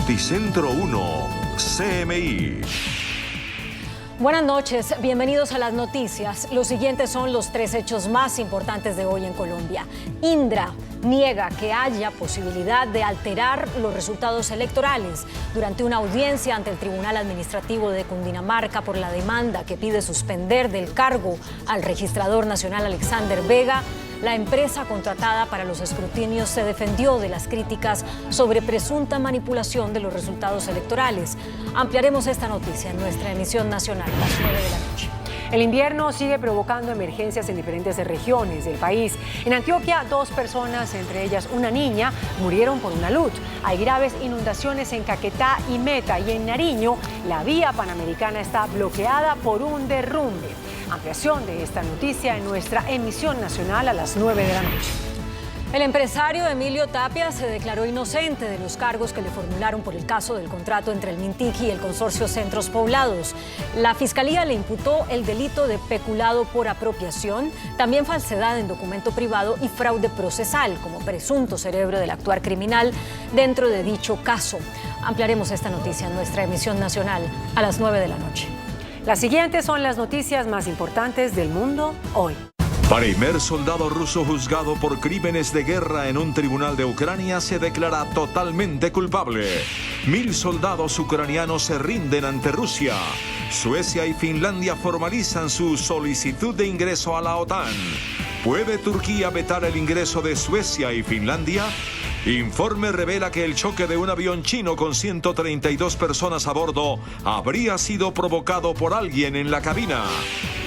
Noticentro 1, CMI. Buenas noches, bienvenidos a las noticias. Los siguientes son los 3 hechos más importantes de hoy en Colombia. Indra niega que haya posibilidad de alterar los resultados electorales durante una audiencia ante el Tribunal Administrativo de Cundinamarca por la demanda que pide suspender del cargo al registrador nacional Alexander Vega. La empresa contratada para los escrutinios se defendió de las críticas sobre presunta manipulación de los resultados electorales. Ampliaremos esta noticia en nuestra emisión nacional a las 9 de la noche. El invierno sigue provocando emergencias en diferentes regiones del país. En Antioquia, 2 personas, entre ellas una niña, murieron por una luz. Hay graves inundaciones en Caquetá y Meta, y en Nariño la vía panamericana está bloqueada por un derrumbe. Ampliación de esta noticia en nuestra emisión nacional a las 9 de la noche. El empresario Emilio Tapia se declaró inocente de los cargos que le formularon por el caso del contrato entre el Mintic y el consorcio Centros Poblados. La Fiscalía le imputó el delito de peculado por apropiación, también falsedad en documento privado y fraude procesal como presunto cerebro del actuar criminal dentro de dicho caso. Ampliaremos esta noticia en nuestra emisión nacional a las 9 de la noche. Las siguientes son las noticias más importantes del mundo hoy. Primer soldado ruso juzgado por crímenes de guerra en un tribunal de Ucrania se declara totalmente culpable. 1000 soldados ucranianos se rinden ante Rusia. Suecia y Finlandia formalizan su solicitud de ingreso a la OTAN. ¿Puede Turquía vetar el ingreso de Suecia y Finlandia? Informe revela que el choque de un avión chino con 132 personas a bordo habría sido provocado por alguien en la cabina.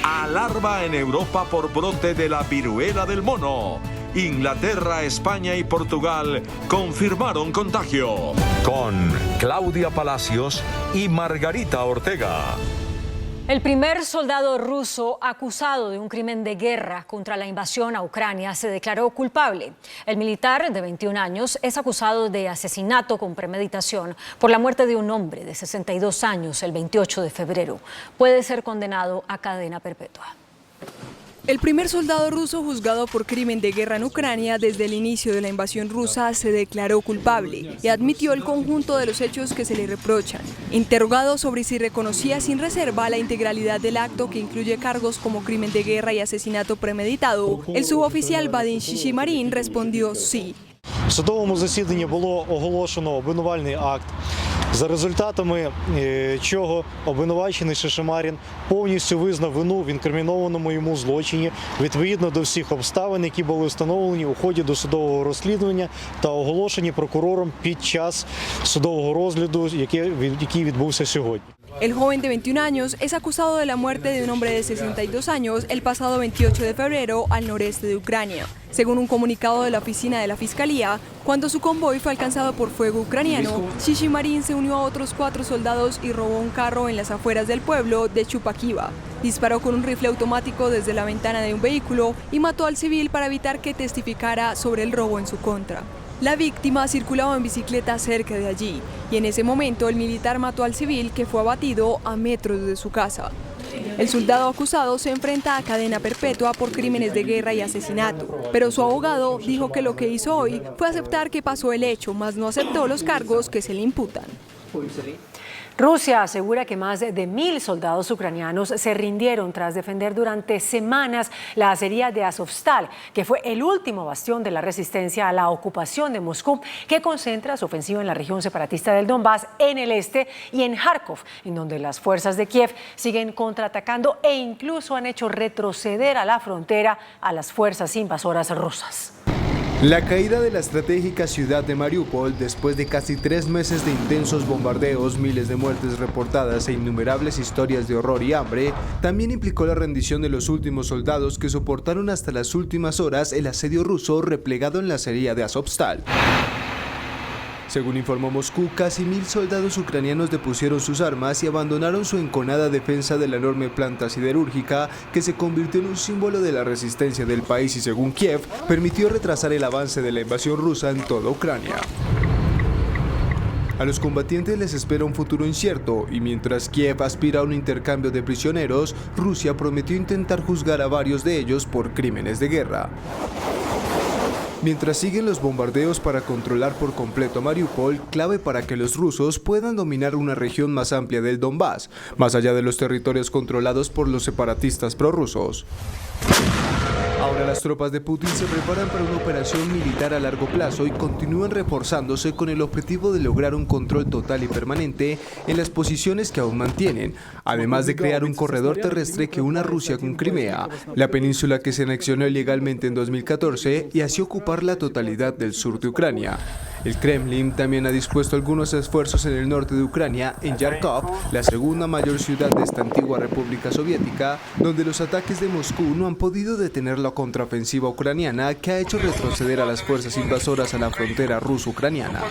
Alarma en Europa por brote de la viruela del mono. Inglaterra, España y Portugal confirmaron contagio. Con Claudia Palacios y Margarita Ortega. El primer soldado ruso acusado de un crimen de guerra contra la invasión a Ucrania se declaró culpable. El militar de 21 años es acusado de asesinato con premeditación por la muerte de un hombre de 62 años el 28 de febrero. Puede ser condenado a cadena perpetua. El primer soldado ruso juzgado por crimen de guerra en Ucrania desde el inicio de la invasión rusa se declaró culpable y admitió el conjunto de los hechos que se le reprochan. Interrogado sobre si reconocía sin reserva la integralidad del acto que incluye cargos como crimen de guerra y asesinato premeditado, el suboficial Vadim Shishimarin respondió sí. В судовому засіданні було оголошено обвинувальний акт, за результатами чого обвинувачений Шишимарін повністю визнав вину в інкримінованому йому злочині відповідно до всіх обставин, які були встановлені у ході досудового розслідування та оголошені прокурором під час судового розгляду, який відбувся сьогодні. El joven de 21 años es acusado de la muerte de un hombre de 62 años el pasado 28 de febrero al noreste de Ucrania. Según un comunicado de la oficina de la Fiscalía, cuando su convoy fue alcanzado por fuego ucraniano, Shishimarin se unió a otros 4 soldados y robó un carro en las afueras del pueblo de Chupakiva. Disparó con un rifle automático desde la ventana de un vehículo y mató al civil para evitar que testificara sobre el robo en su contra. La víctima circulaba en bicicleta cerca de allí y en ese momento el militar mató al civil que fue abatido a metros de su casa. El soldado acusado se enfrenta a cadena perpetua por crímenes de guerra y asesinato, pero su abogado dijo que lo que hizo hoy fue aceptar que pasó el hecho, mas no aceptó los cargos que se le imputan. Rusia asegura que más de 1000 soldados ucranianos se rindieron tras defender durante semanas la acería de Azovstal, que fue el último bastión de la resistencia a la ocupación de Moscú, que concentra su ofensiva en la región separatista del Donbass, en el este, y en Kharkov, en donde las fuerzas de Kiev siguen contraatacando e incluso han hecho retroceder a la frontera a las fuerzas invasoras rusas. La caída de la estratégica ciudad de Mariupol, después de casi 3 meses de intensos bombardeos, miles de muertes reportadas e innumerables historias de horror y hambre, también implicó la rendición de los últimos soldados que soportaron hasta las últimas horas el asedio ruso replegado en la acería de Azovstal. Según informó Moscú, casi 1000 soldados ucranianos depusieron sus armas y abandonaron su enconada defensa de la enorme planta siderúrgica que se convirtió en un símbolo de la resistencia del país y, según Kiev, permitió retrasar el avance de la invasión rusa en toda Ucrania. A los combatientes les espera un futuro incierto y mientras Kiev aspira a un intercambio de prisioneros, Rusia prometió intentar juzgar a varios de ellos por crímenes de guerra. Mientras siguen los bombardeos para controlar por completo Mariupol, clave para que los rusos puedan dominar una región más amplia del Donbass, más allá de los territorios controlados por los separatistas prorrusos. Ahora las tropas de Putin se preparan para una operación militar a largo plazo y continúan reforzándose con el objetivo de lograr un control total y permanente en las posiciones que aún mantienen, además de crear un corredor terrestre que una Rusia con Crimea, la península que se anexionó ilegalmente en 2014, y así ocupar la totalidad del sur de Ucrania. El Kremlin también ha dispuesto algunos esfuerzos en el norte de Ucrania, en Yarkov, la segunda mayor ciudad de esta antigua república soviética, donde los ataques de Moscú no han podido detener la contraofensiva ucraniana que ha hecho retroceder a las fuerzas invasoras a la frontera ruso-ucraniana.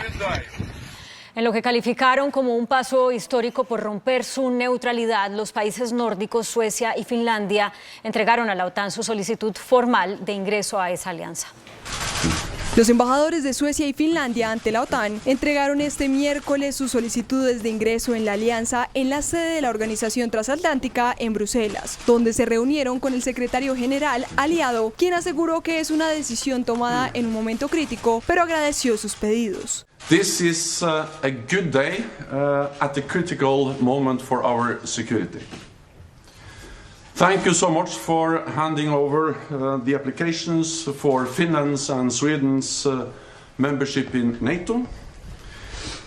En lo que calificaron como un paso histórico por romper su neutralidad, los países nórdicos, Suecia y Finlandia, entregaron a la OTAN su solicitud formal de ingreso a esa alianza. Los embajadores de Suecia y Finlandia ante la OTAN entregaron este miércoles sus solicitudes de ingreso en la alianza en la sede de la Organización Transatlántica en Bruselas, donde se reunieron con el secretario general aliado, quien aseguró que es una decisión tomada en un momento crítico, pero agradeció sus pedidos. This is a good day at a critical moment for our security. Thank you so much for handing over the applications for Finland's and Sweden's membership in NATO.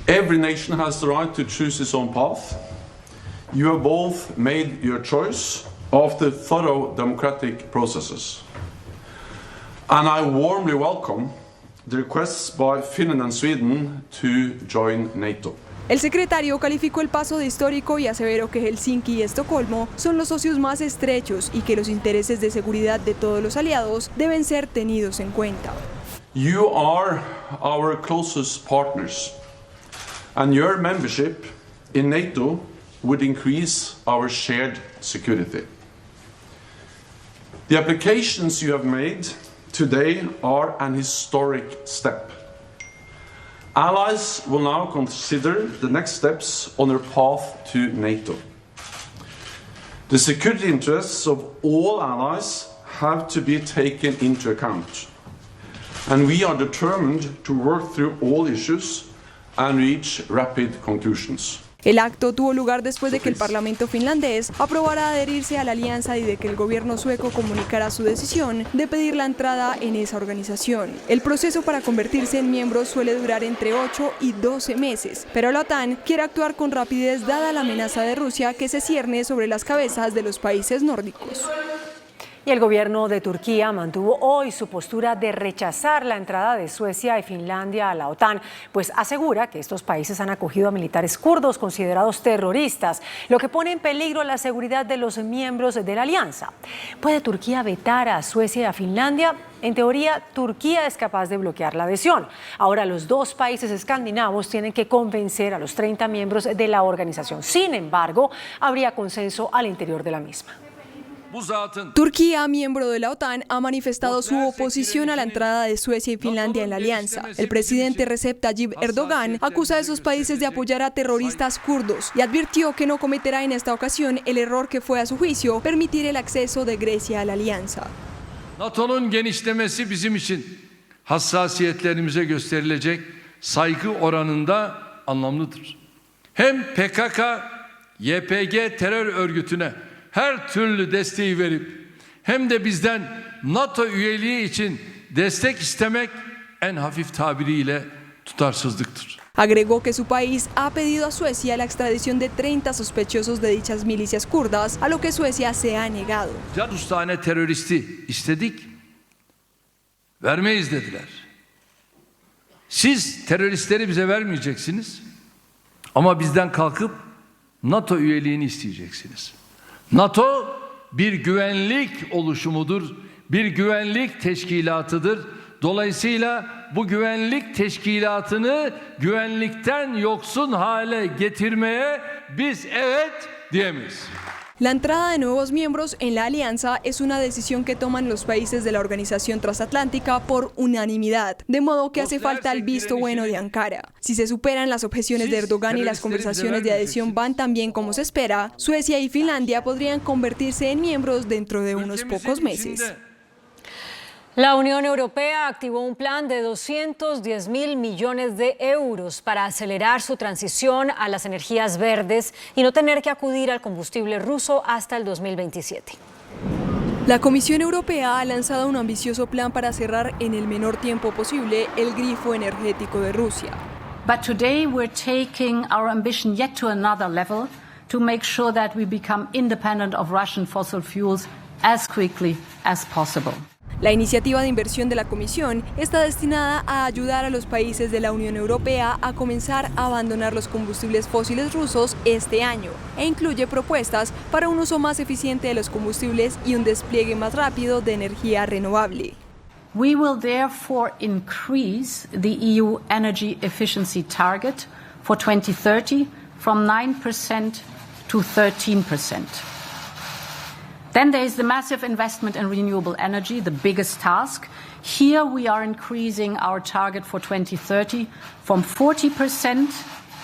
Every nation has the right to choose its own path. You have both made your choice after thorough democratic processes. And I warmly welcome the requests by Finland and Sweden to join NATO. El secretario calificó el paso de histórico y aseveró que Helsinki y Estocolmo son los socios más estrechos y que los intereses de seguridad de todos los aliados deben ser tenidos en cuenta. You are our closest partners, and your membership in NATO would increase our shared security. The applications you have made today are an historic step. Allies will now consider the next steps on their path to NATO. The security interests of all allies have to be taken into account, and we are determined to work through all issues and reach rapid conclusions. El acto tuvo lugar después de que el Parlamento finlandés aprobara adherirse a la alianza y de que el gobierno sueco comunicara su decisión de pedir la entrada en esa organización. El proceso para convertirse en miembro suele durar entre 8 y 12 meses, pero la OTAN quiere actuar con rapidez dada la amenaza de Rusia que se cierne sobre las cabezas de los países nórdicos. Y el gobierno de Turquía mantuvo hoy su postura de rechazar la entrada de Suecia y Finlandia a la OTAN, pues asegura que estos países han acogido a militares kurdos considerados terroristas, lo que pone en peligro la seguridad de los miembros de la alianza. ¿Puede Turquía vetar a Suecia y a Finlandia? En teoría, Turquía es capaz de bloquear la adhesión. Ahora, los dos países escandinavos tienen que convencer a los 30 miembros de la organización. Sin embargo, habría consenso al interior de la misma. Turquía, miembro de la OTAN, ha manifestado su oposición a la entrada de Suecia y Finlandia en la alianza. El presidente Recep Tayyip Erdogan acusa a esos países de apoyar a terroristas kurdos y advirtió que no cometerá en esta ocasión el error que fue, a su juicio, permitir el acceso de Grecia a la alianza. NATO'nun genişlemesi bizim için hassasiyetlerimize gösterilecek saygı oranında anlamlıdır. Hem PKK, YPG terör örgütüne her türlü desteği verip hem de bizden NATO üyeliği için destek istemek en hafif tabiriyle tutarsızlıktır. Agregó que su país ha pedido a Suecia la extradición de 30 sospechosos de dichas milicias kurdas, a lo que Suecia se ha negado. 30 tane teröristi istedik, vermeyiz dediler. Siz teröristleri bize vermeyeceksiniz ama bizden kalkıp NATO üyeliğini isteyeceksiniz. NATO bir güvenlik oluşumudur, bir güvenlik teşkilatıdır. Dolayısıyla bu güvenlik teşkilatını güvenlikten yoksun hale getirmeye biz evet diyemeyiz. La entrada de nuevos miembros en la alianza es una decisión que toman los países de la Organización Transatlántica por unanimidad, de modo que hace falta el visto bueno de Ankara. Si se superan las objeciones de Erdogan y las conversaciones de adhesión van tan bien como se espera, Suecia y Finlandia podrían convertirse en miembros dentro de unos pocos meses. La Unión Europea activó un plan de 210.000 millones de euros para acelerar su transición a las energías verdes y no tener que acudir al combustible ruso hasta el 2027. La Comisión Europea ha lanzado un ambicioso plan para cerrar en el menor tiempo posible el grifo energético de Rusia. But today we're taking our ambition yet to another level to make sure that we become independent of Russian fossil fuels as quickly as possible. La iniciativa de inversión de la Comisión está destinada a ayudar a los países de la Unión Europea a comenzar a abandonar los combustibles fósiles rusos este año e incluye propuestas para un uso más eficiente de los combustibles y un despliegue más rápido de energía renovable. We will therefore increase the EU energy efficiency target for 2030 from 9% to 13%. Then there is the massive investment in renewable energy, the biggest task. Here we are increasing our target for 2030 from 40%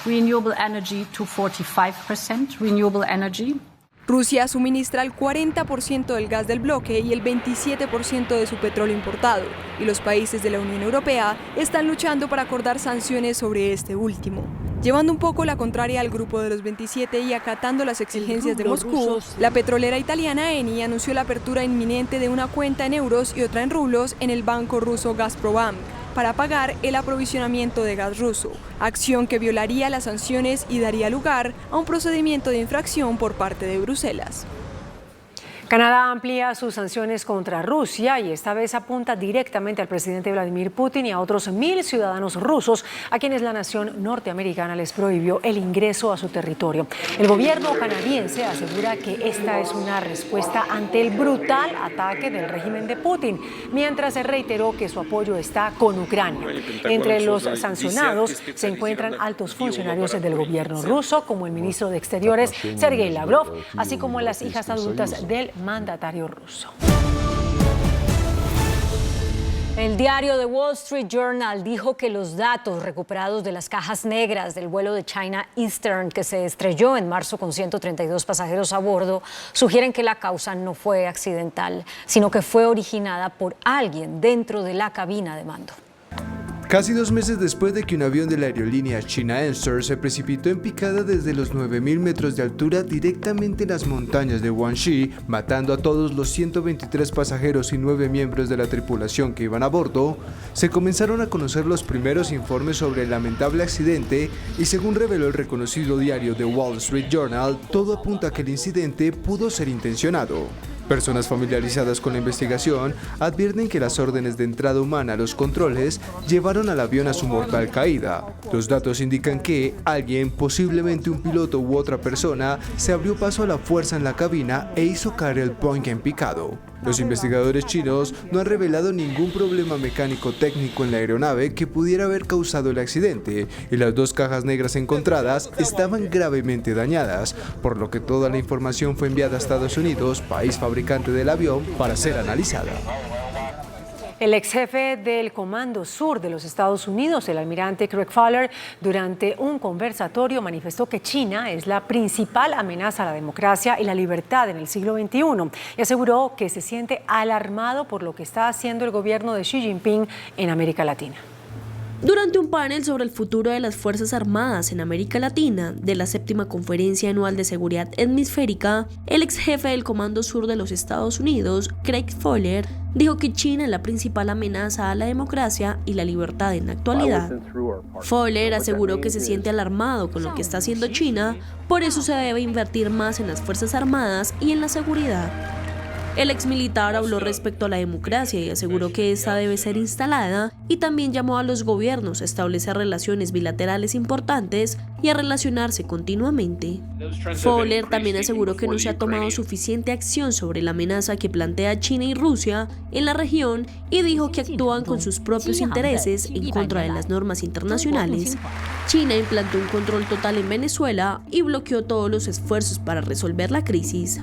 renewable energy to 45% renewable energy. Rusia suministra el 40% del gas del bloque y el 27% de su petróleo importado, y los países de la Unión Europea están luchando para acordar sanciones sobre este último. Llevando un poco la contraria al grupo de los 27 y acatando las exigencias de Moscú, la petrolera italiana Eni anunció la apertura inminente de una cuenta en euros y otra en rublos en el banco ruso Gazprombank para pagar el aprovisionamiento de gas ruso, acción que violaría las sanciones y daría lugar a un procedimiento de infracción por parte de Bruselas. Canadá amplía sus sanciones contra Rusia y esta vez apunta directamente al presidente Vladimir Putin y a otros 1.000 ciudadanos rusos a quienes la nación norteamericana les prohibió el ingreso a su territorio. El gobierno canadiense asegura que esta es una respuesta ante el brutal ataque del régimen de Putin, mientras se reiteró que su apoyo está con Ucrania. Entre los sancionados se encuentran altos funcionarios del gobierno ruso, como el ministro de Exteriores Sergei Lavrov, así como las hijas adultas del mandatario ruso. El diario The Wall Street Journal dijo que los datos recuperados de las cajas negras del vuelo de China Eastern que se estrelló en marzo con 132 pasajeros a bordo sugieren que la causa no fue accidental, sino que fue originada por alguien dentro de la cabina de mando. Casi 2 meses después de que un avión de la aerolínea China Eastern se precipitó en picada desde los 9.000 metros de altura directamente en las montañas de Guangxi, matando a todos los 123 pasajeros y 9 miembros de la tripulación que iban a bordo, se comenzaron a conocer los primeros informes sobre el lamentable accidente y, según reveló el reconocido diario The Wall Street Journal, todo apunta a que el incidente pudo ser intencionado. Personas familiarizadas con la investigación advierten que las órdenes de entrada humana a los controles llevaron al avión a su mortal caída. Los datos indican que alguien, posiblemente un piloto u otra persona, se abrió paso a la fuerza en la cabina e hizo caer el Boeing en picado. Los investigadores chinos no han revelado ningún problema mecánico técnico en la aeronave que pudiera haber causado el accidente, y las 2 cajas negras encontradas estaban gravemente dañadas, por lo que toda la información fue enviada a Estados Unidos, país fabricante del avión, para ser analizada. El ex jefe del Comando Sur de los Estados Unidos, el almirante Craig Fowler, durante un conversatorio manifestó que China es la principal amenaza a la democracia y la libertad en el siglo XXI y aseguró que se siente alarmado por lo que está haciendo el gobierno de Xi Jinping en América Latina. Durante un panel sobre el futuro de las Fuerzas Armadas en América Latina de la 7ª Conferencia Anual de Seguridad Hemisférica, el ex jefe del Comando Sur de los Estados Unidos, Craig Fowler, dijo que China es la principal amenaza a la democracia y la libertad en la actualidad. Fowler aseguró que se siente alarmado con lo que está haciendo China, por eso se debe invertir más en las Fuerzas Armadas y en la seguridad. El exmilitar habló respecto a la democracia y aseguró que esta debe ser instalada y también llamó a los gobiernos a establecer relaciones bilaterales importantes y a relacionarse continuamente. Fowler también aseguró que no se ha tomado suficiente acción sobre la amenaza que plantea China y Rusia en la región y dijo que actúan con sus propios intereses en contra de las normas internacionales. China implantó un control total en Venezuela y bloqueó todos los esfuerzos para resolver la crisis.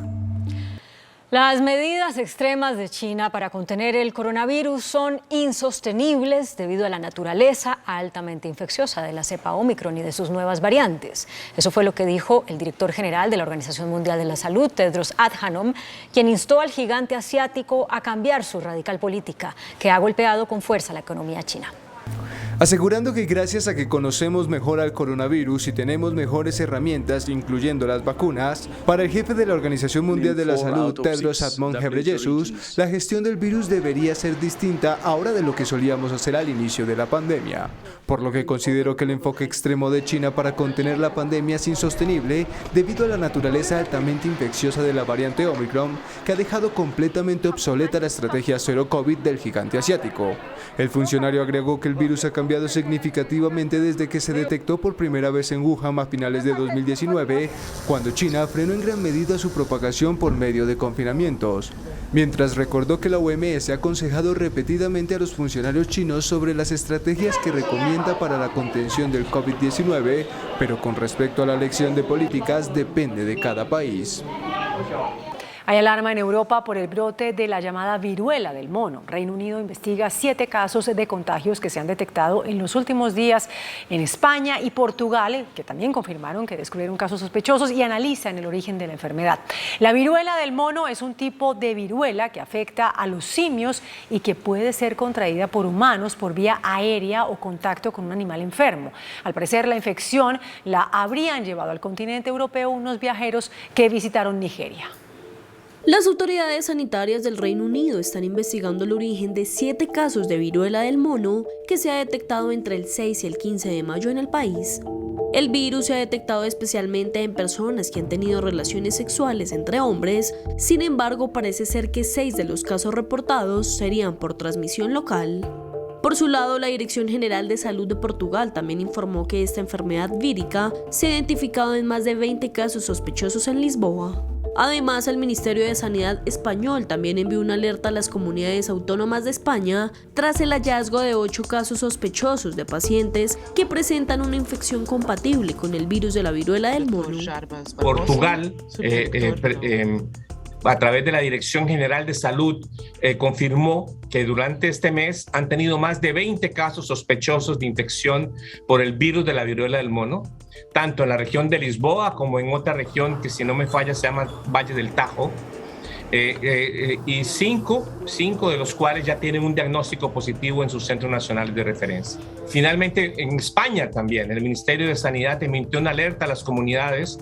Las medidas extremas de China para contener el coronavirus son insostenibles debido a la naturaleza altamente infecciosa de la cepa Omicron y de sus nuevas variantes. Eso fue lo que dijo el director general de la Organización Mundial de la Salud, Tedros Adhanom, quien instó al gigante asiático a cambiar su radical política, que ha golpeado con fuerza la economía china. Asegurando que gracias a que conocemos mejor al coronavirus y tenemos mejores herramientas, incluyendo las vacunas, para el jefe de la Organización Mundial de la Salud, Tedros Adhanom Ghebreyesus, la gestión del virus debería ser distinta ahora de lo que solíamos hacer al inicio de la pandemia. Por lo que considero que el enfoque extremo de China para contener la pandemia es insostenible debido a la naturaleza altamente infecciosa de la variante Omicron, que ha dejado completamente obsoleta la estrategia cero COVID del gigante asiático. El funcionario agregó que el virus ha cambiado significativamente desde que se detectó por primera vez en Wuhan a finales de 2019, cuando China frenó en gran medida su propagación por medio de confinamientos. Mientras recordó que la OMS ha aconsejado repetidamente a los funcionarios chinos sobre las estrategias que recomienda para la contención del COVID-19, pero con respecto a la elección de políticas depende de cada país. Hay alarma en Europa por el brote de la llamada viruela del mono. Reino Unido investiga 7 casos de contagios que se han detectado en los últimos días en España y Portugal, que también confirmaron que descubrieron casos sospechosos y analizan el origen de la enfermedad. La viruela del mono es un tipo de viruela que afecta a los simios y que puede ser contraída por humanos por vía aérea o contacto con un animal enfermo. Al parecer, la infección la habrían llevado al continente europeo unos viajeros que visitaron Nigeria. Las autoridades sanitarias del Reino Unido están investigando el origen de 7 casos de viruela del mono que se ha detectado entre el 6 y el 15 de mayo en el país. El virus se ha detectado especialmente en personas que han tenido relaciones sexuales entre hombres. Sin embargo, parece ser que 6 de los casos reportados serían por transmisión local. Por su lado, la Dirección General de Salud de Portugal también informó que esta enfermedad vírica se ha identificado en más de 20 casos sospechosos en Lisboa. Además, el Ministerio de Sanidad español también envió una alerta a las comunidades autónomas de España tras el hallazgo de 8 casos sospechosos de pacientes que presentan una infección compatible con el virus de la viruela del mono. Portugal, a través de la Dirección General de Salud, confirmó que durante este mes han tenido más de 20 casos sospechosos de infección por el virus de la viruela del mono, tanto en la región de Lisboa como en otra región que, si no me falla, se llama Valle del Tajo, y cinco de los cuales ya tienen un diagnóstico positivo en sus centros nacionales de referencia. Finalmente, en España también, el Ministerio de Sanidad emitió una alerta a las comunidades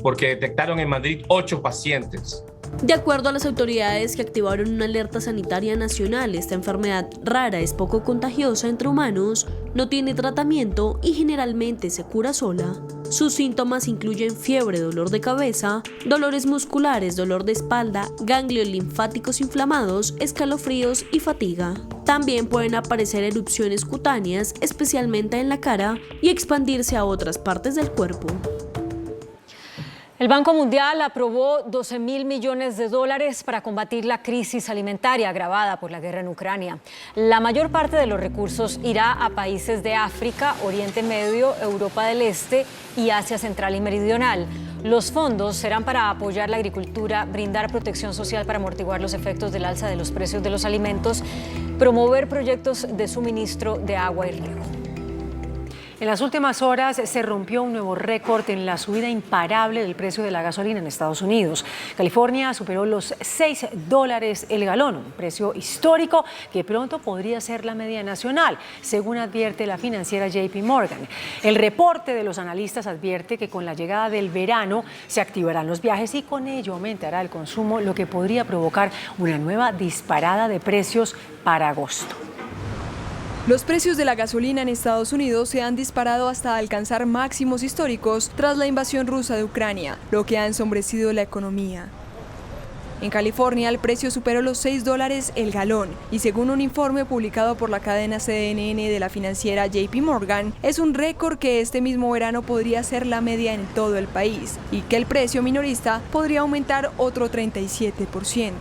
porque detectaron en Madrid 8 pacientes. De acuerdo a las autoridades que activaron una alerta sanitaria nacional, esta enfermedad rara es poco contagiosa entre humanos, no tiene tratamiento y generalmente se cura sola. Sus síntomas incluyen fiebre, dolor de cabeza, dolores musculares, dolor de espalda, ganglios linfáticos inflamados, escalofríos y fatiga. También pueden aparecer erupciones cutáneas, especialmente en la cara, y expandirse a otras partes del cuerpo. El Banco Mundial aprobó $12.000 millones para combatir la crisis alimentaria agravada por la guerra en Ucrania. La mayor parte de los recursos irá a países de África, Oriente Medio, Europa del Este y Asia Central y Meridional. Los fondos serán para apoyar la agricultura, brindar protección social para amortiguar los efectos del alza de los precios de los alimentos, promover proyectos de suministro de agua y riego. En las últimas horas se rompió un nuevo récord en la subida imparable del precio de la gasolina en Estados Unidos. California superó los $6 el galón, un precio histórico que pronto podría ser la media nacional, según advierte la financiera JP Morgan. El reporte de los analistas advierte que con la llegada del verano se activarán los viajes y con ello aumentará el consumo, lo que podría provocar una nueva disparada de precios para agosto. Los precios de la gasolina en Estados Unidos se han disparado hasta alcanzar máximos históricos tras la invasión rusa de Ucrania, lo que ha ensombrecido la economía. En California, el precio superó los $6 el galón y, según un informe publicado por la cadena CNN de la financiera JP Morgan, es un récord que este mismo verano podría ser la media en todo el país y que el precio minorista podría aumentar otro 37%.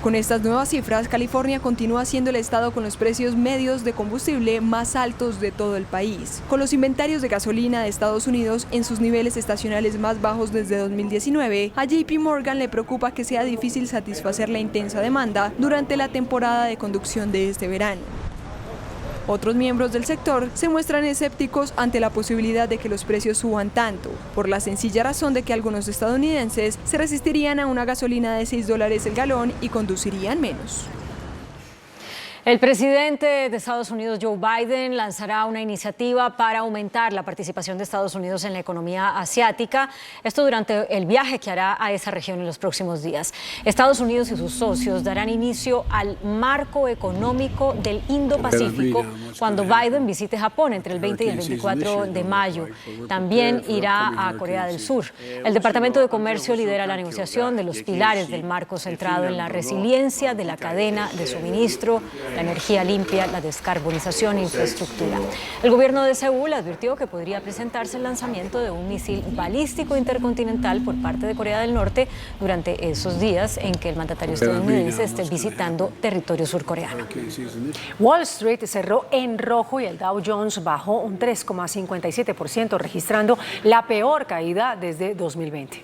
Con estas nuevas cifras, California continúa siendo el estado con los precios medios de combustible más altos de todo el país. Con los inventarios de gasolina de Estados Unidos en sus niveles estacionales más bajos desde 2019, a JP Morgan le preocupa que sea difícil satisfacer la intensa demanda durante la temporada de conducción de este verano. Otros miembros del sector se muestran escépticos ante la posibilidad de que los precios suban tanto, por la sencilla razón de que algunos estadounidenses se resistirían a una gasolina de $6 el galón y conducirían menos. El presidente de Estados Unidos, Joe Biden, lanzará una iniciativa para aumentar la participación de Estados Unidos en la economía asiática. Esto durante el viaje que hará a esa región en los próximos días. Estados Unidos y sus socios darán inicio al marco económico del Indo-Pacífico cuando Biden visite Japón entre el 20 y el 24 de mayo. También irá a Corea del Sur. El Departamento de Comercio lidera la negociación de los pilares del marco centrado en la resiliencia de la cadena de suministro, la energía limpia, la descarbonización e infraestructura. El gobierno de Seúl advirtió que podría presentarse el lanzamiento de un misil balístico intercontinental por parte de Corea del Norte durante esos días en que el mandatario estadounidense esté visitando territorio surcoreano. Wall Street cerró en rojo y el Dow Jones bajó un 3,57%, registrando la peor caída desde 2020.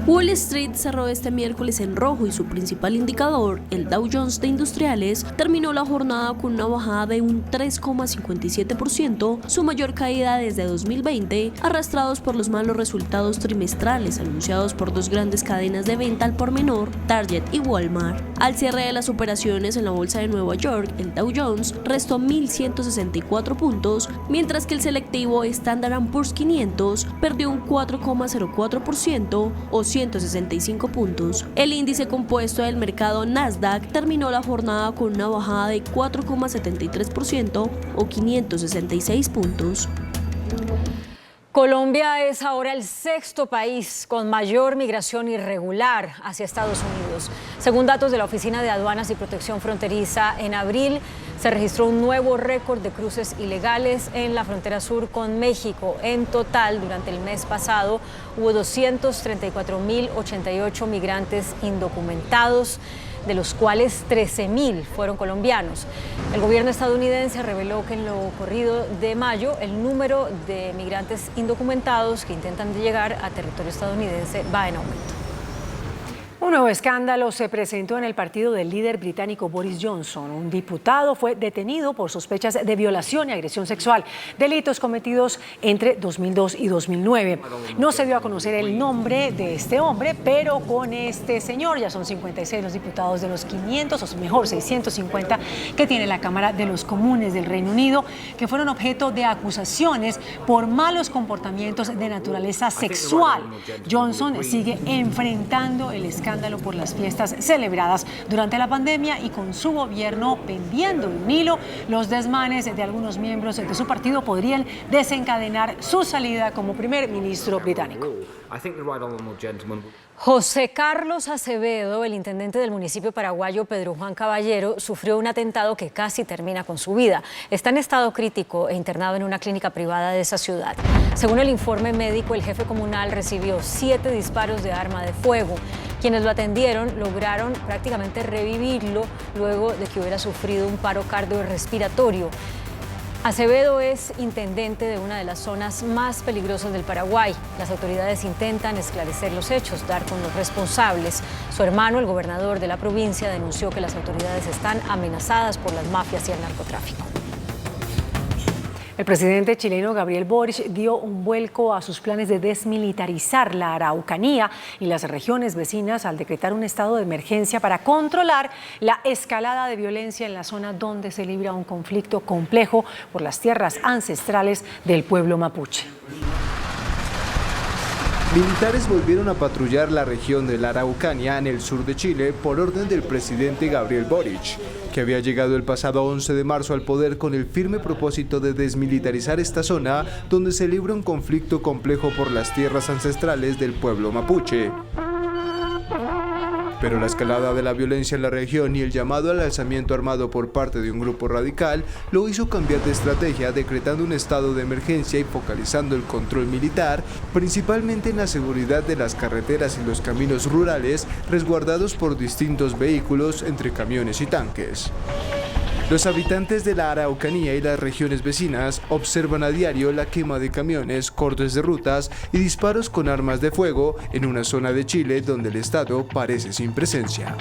Wall Street cerró este miércoles en rojo y su principal indicador, el Dow Jones de Industriales, terminó la jornada con una bajada de un 3,57%, su mayor caída desde 2020, arrastrados por los malos resultados trimestrales anunciados por dos grandes cadenas de venta al por menor, Target y Walmart. Al cierre de las operaciones en la bolsa de Nueva York, el Dow Jones restó 1.164 puntos, mientras que el selectivo Standard & Poor's 500 perdió un 4,04% o 165 puntos. El índice compuesto del mercado Nasdaq terminó la jornada con una bajada de 4,73% o 566 puntos. Colombia es ahora el sexto país con mayor migración irregular hacia Estados Unidos. Según datos de la Oficina de Aduanas y Protección Fronteriza, en abril se registró un nuevo récord de cruces ilegales en la frontera sur con México. En total, durante el mes pasado, hubo 234.088 migrantes indocumentados, de los cuales 13.000 fueron colombianos. El gobierno estadounidense reveló que en lo corrido de mayo el número de migrantes indocumentados que intentan llegar a territorio estadounidense va en aumento. Un nuevo escándalo se presentó en el partido del líder británico Boris Johnson. Un diputado fue detenido por sospechas de violación y agresión sexual, delitos cometidos entre 2002 y 2009. No se dio a conocer el nombre de este hombre, pero con este señor ya son 56 los diputados de los 500, o mejor 650, que tiene la Cámara de los Comunes del Reino Unido, que fueron objeto de acusaciones por malos comportamientos de naturaleza sexual. Johnson sigue enfrentando el escándalo por las fiestas celebradas durante la pandemia y con su gobierno pendiendo un hilo, los desmanes de algunos miembros de su partido podrían desencadenar su salida como primer ministro británico. José Carlos Acevedo, el intendente del municipio paraguayo Pedro Juan Caballero, sufrió un atentado que casi termina con su vida. Está en estado crítico e internado en una clínica privada de esa ciudad. Según el informe médico, el jefe comunal recibió 7 disparos de arma de fuego. Quienes lo atendieron lograron prácticamente revivirlo luego de que hubiera sufrido un paro cardiorrespiratorio. Acevedo es intendente de una de las zonas más peligrosas del Paraguay. Las autoridades intentan esclarecer los hechos, dar con los responsables. Su hermano, el gobernador de la provincia, denunció que las autoridades están amenazadas por las mafias y el narcotráfico. El presidente chileno Gabriel Boric dio un vuelco a sus planes de desmilitarizar la Araucanía y las regiones vecinas al decretar un estado de emergencia para controlar la escalada de violencia en la zona donde se libra un conflicto complejo por las tierras ancestrales del pueblo mapuche. Militares volvieron a patrullar la región de la Araucanía en el sur de Chile por orden del presidente Gabriel Boric, que había llegado el pasado 11 de marzo al poder con el firme propósito de desmilitarizar esta zona donde se libra un conflicto complejo por las tierras ancestrales del pueblo mapuche. pero la escalada de la violencia en la región y el llamado al alzamiento armado por parte de un grupo radical lo hizo cambiar de estrategia, decretando un estado de emergencia y focalizando el control militar, principalmente en la seguridad de las carreteras y los caminos rurales, resguardados por distintos vehículos entre camiones y tanques. Los habitantes de la Araucanía y las regiones vecinas observan a diario la quema de camiones, cortes de rutas y disparos con armas de fuego en una zona de Chile donde el Estado parece sin presencia.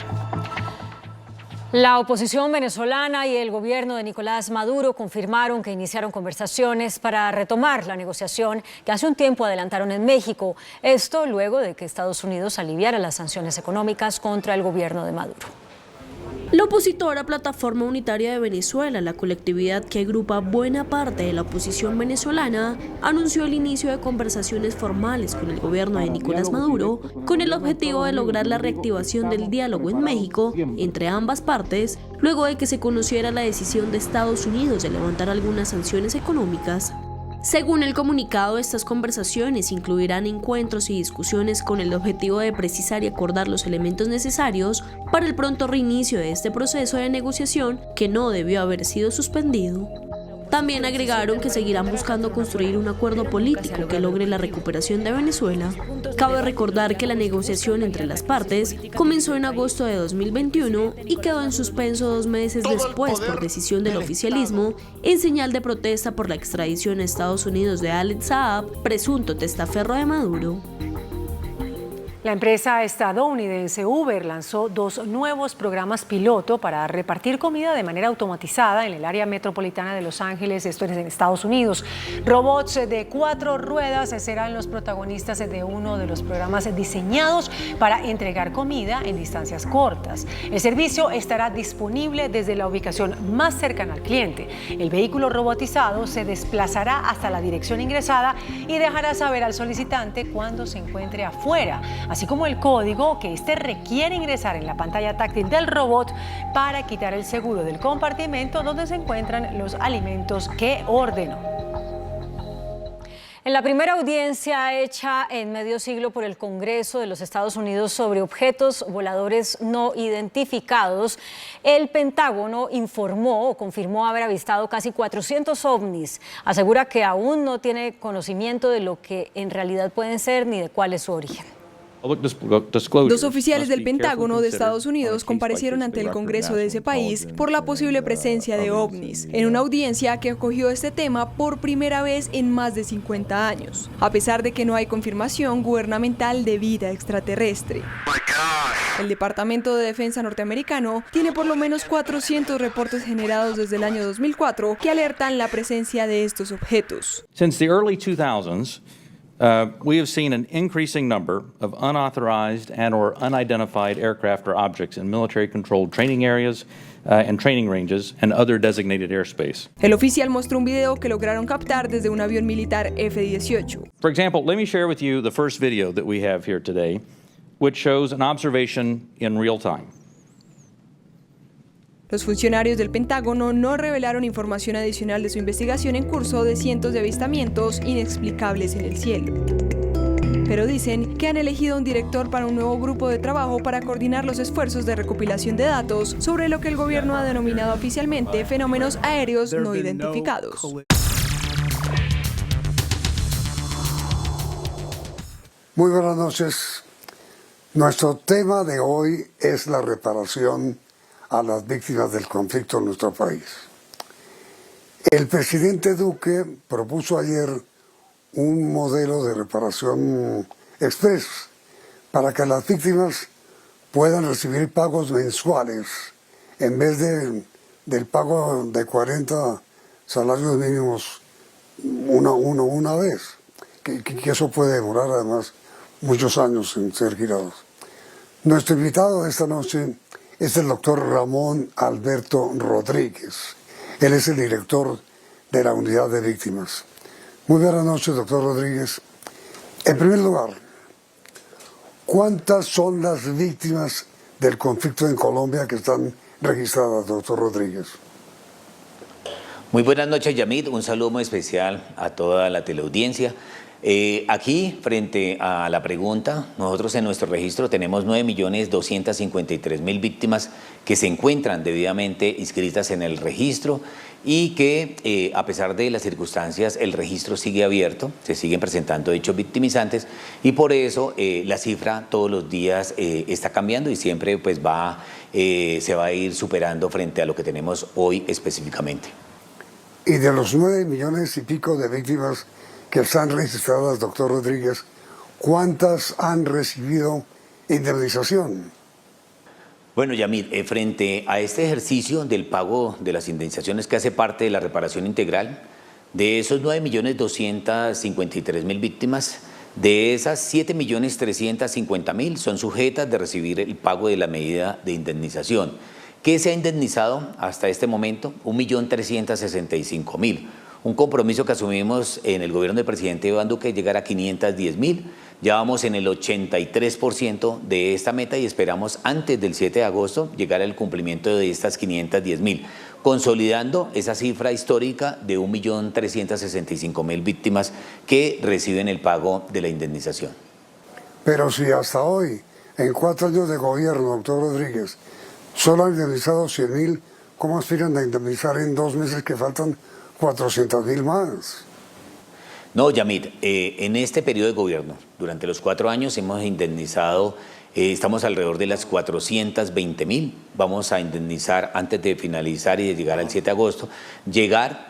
La oposición venezolana y el gobierno de Nicolás Maduro confirmaron que iniciaron conversaciones para retomar la negociación que hace un tiempo adelantaron en México. Esto luego de que Estados Unidos aliviara las sanciones económicas contra el gobierno de Maduro. La opositora Plataforma Unitaria de Venezuela, la colectividad que agrupa buena parte de la oposición venezolana, anunció el inicio de conversaciones formales con el gobierno de Nicolás Maduro con el objetivo de lograr la reactivación del diálogo en México entre ambas partes, luego de que se conociera la decisión de Estados Unidos de levantar algunas sanciones económicas. Según el comunicado, estas conversaciones incluirán encuentros y discusiones con el objetivo de precisar y acordar los elementos necesarios para el pronto reinicio de este proceso de negociación que no debió haber sido suspendido. También agregaron que seguirán buscando construir un acuerdo político que logre la recuperación de Venezuela. Cabe recordar que la negociación entre las partes comenzó en agosto de 2021 y quedó en suspenso 2 meses después por decisión del oficialismo en señal de protesta por la extradición a Estados Unidos de Alex Saab, presunto testaferro de Maduro. La empresa estadounidense Uber lanzó 2 nuevos programas piloto para repartir comida de manera automatizada en el área metropolitana de Los Ángeles, esto es en Estados Unidos. Robots de 4 ruedas serán los protagonistas de uno de los programas diseñados para entregar comida en distancias cortas. El servicio estará disponible desde la ubicación más cercana al cliente. El vehículo robotizado se desplazará hasta la dirección ingresada y dejará saber al solicitante cuando se encuentre afuera, así como el código que éste requiere ingresar en la pantalla táctil del robot para quitar el seguro del compartimento donde se encuentran los alimentos que ordenó. En la primera audiencia hecha en medio siglo por el Congreso de los Estados Unidos sobre objetos voladores no identificados, el Pentágono informó o confirmó haber avistado casi 400 ovnis. Asegura que aún no tiene conocimiento de lo que en realidad pueden ser ni de cuál es su origen. 2 oficiales del Pentágono de Estados Unidos comparecieron ante el Congreso de ese país por la posible presencia de ovnis, en una audiencia que acogió este tema por primera vez en más de 50 años, a pesar de que no hay confirmación gubernamental de vida extraterrestre. El Departamento de Defensa norteamericano tiene por lo menos 400 reportes generados desde el año 2004 que alertan la presencia de estos objetos. Since the early 2000s, we have seen an increasing number of unauthorized and/or unidentified aircraft or objects in military-controlled training areas and training ranges and other designated airspace. El oficial mostró un video que lograron captar desde un avión militar F-18. For example, let me share with you the first video that we have here today, which shows an observation in real time. Los funcionarios del Pentágono no revelaron información adicional de su investigación en curso de cientos de avistamientos inexplicables en el cielo. Pero dicen que han elegido un director para un nuevo grupo de trabajo para coordinar los esfuerzos de recopilación de datos sobre lo que el gobierno ha denominado oficialmente fenómenos aéreos no identificados. Muy buenas noches. Nuestro tema de hoy es la reparación a las víctimas del conflicto en nuestro país. El presidente Duque propuso ayer un modelo de reparación express para que las víctimas puedan recibir pagos mensuales en vez del pago de 40 salarios mínimos una vez, que eso puede demorar además muchos años en ser girados. Nuestro invitado de esta noche es el doctor Ramón Alberto Rodríguez. Él es el director de la Unidad de Víctimas. Muy buenas noches, doctor Rodríguez. En primer lugar, ¿cuántas son las víctimas del conflicto en Colombia que están registradas, doctor Rodríguez? Muy buenas noches, Yamid. Un saludo muy especial a toda la teleaudiencia. Aquí, frente a la pregunta, nosotros en nuestro registro tenemos 9.253.000 víctimas que se encuentran debidamente inscritas en el registro y que, a pesar de las circunstancias, el registro sigue abierto, se siguen presentando hechos victimizantes y por eso la cifra todos los días está cambiando y siempre pues, se va a ir superando frente a lo que tenemos hoy específicamente. Y de los 9 millones y pico de víctimas que están registradas, doctor Rodríguez, ¿cuántas han recibido indemnización? Bueno, Yamid, frente a este ejercicio del pago de las indemnizaciones que hace parte de la reparación integral, de esos 9.253.000 víctimas, de esas 7.350.000 son sujetas de recibir el pago de la medida de indemnización. ¿Qué se ha indemnizado hasta este momento? 1.365.000. Un compromiso que asumimos en el gobierno del presidente Iván Duque es llegar a 510.000. Ya vamos en el 83% de esta meta y esperamos antes del 7 de agosto llegar al cumplimiento de estas 510.000, consolidando esa cifra histórica de 1.365.000 víctimas que reciben el pago de la indemnización. Pero si hasta hoy, en 4 años de gobierno, doctor Rodríguez, solo han indemnizado 100.000, ¿cómo aspiran a indemnizar en 2 meses que faltan 400.000 más? No, Yamid, en este periodo de gobierno, durante los 4 años hemos indemnizado, estamos alrededor de las 420.000, vamos a indemnizar antes de finalizar y de llegar al 7 de agosto,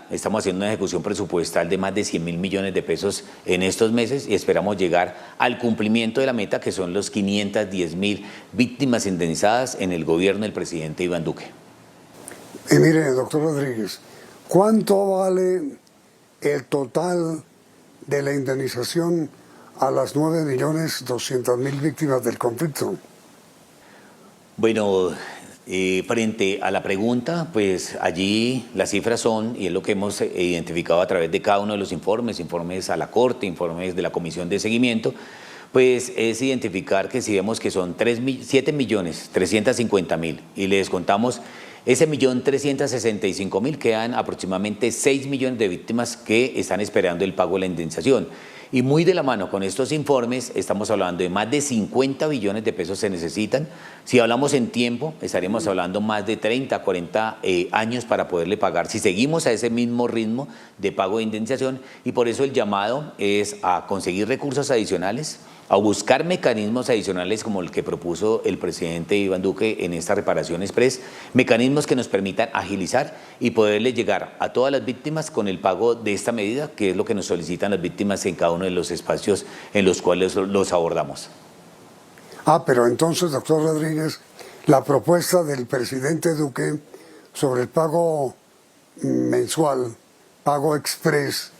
estamos haciendo una ejecución presupuestal de más de 100.000 millones de pesos en estos meses y esperamos llegar al cumplimiento de la meta que son los 510.000 víctimas indemnizadas en el gobierno del presidente Iván Duque. Y mire, doctor Rodríguez, ¿cuánto vale el total de la indemnización a las 9.200.000 víctimas del conflicto? Bueno, frente a la pregunta, pues allí las cifras son, y es lo que hemos identificado a través de cada uno de los informes a la Corte, informes de la Comisión de Seguimiento, pues es identificar que si vemos que son 7.350.000 y le descontamos ese 1.365.000, quedan aproximadamente 6 millones de víctimas que están esperando el pago de la indemnización. Y muy de la mano con estos informes, estamos hablando de más de 50 billones de pesos se necesitan. Si hablamos en tiempo, estaremos hablando más de 30, 40 años para poderle pagar, si seguimos a ese mismo ritmo de pago de indemnización. Y por eso el llamado es a conseguir recursos adicionales, a buscar mecanismos adicionales como el que propuso el presidente Iván Duque en esta reparación express, mecanismos que nos permitan agilizar y poderle llegar a todas las víctimas con el pago de esta medida, que es lo que nos solicitan las víctimas en cada uno de los espacios en los cuales los abordamos. Pero entonces, doctor Rodríguez, la propuesta del presidente Duque sobre el pago mensual, pago express,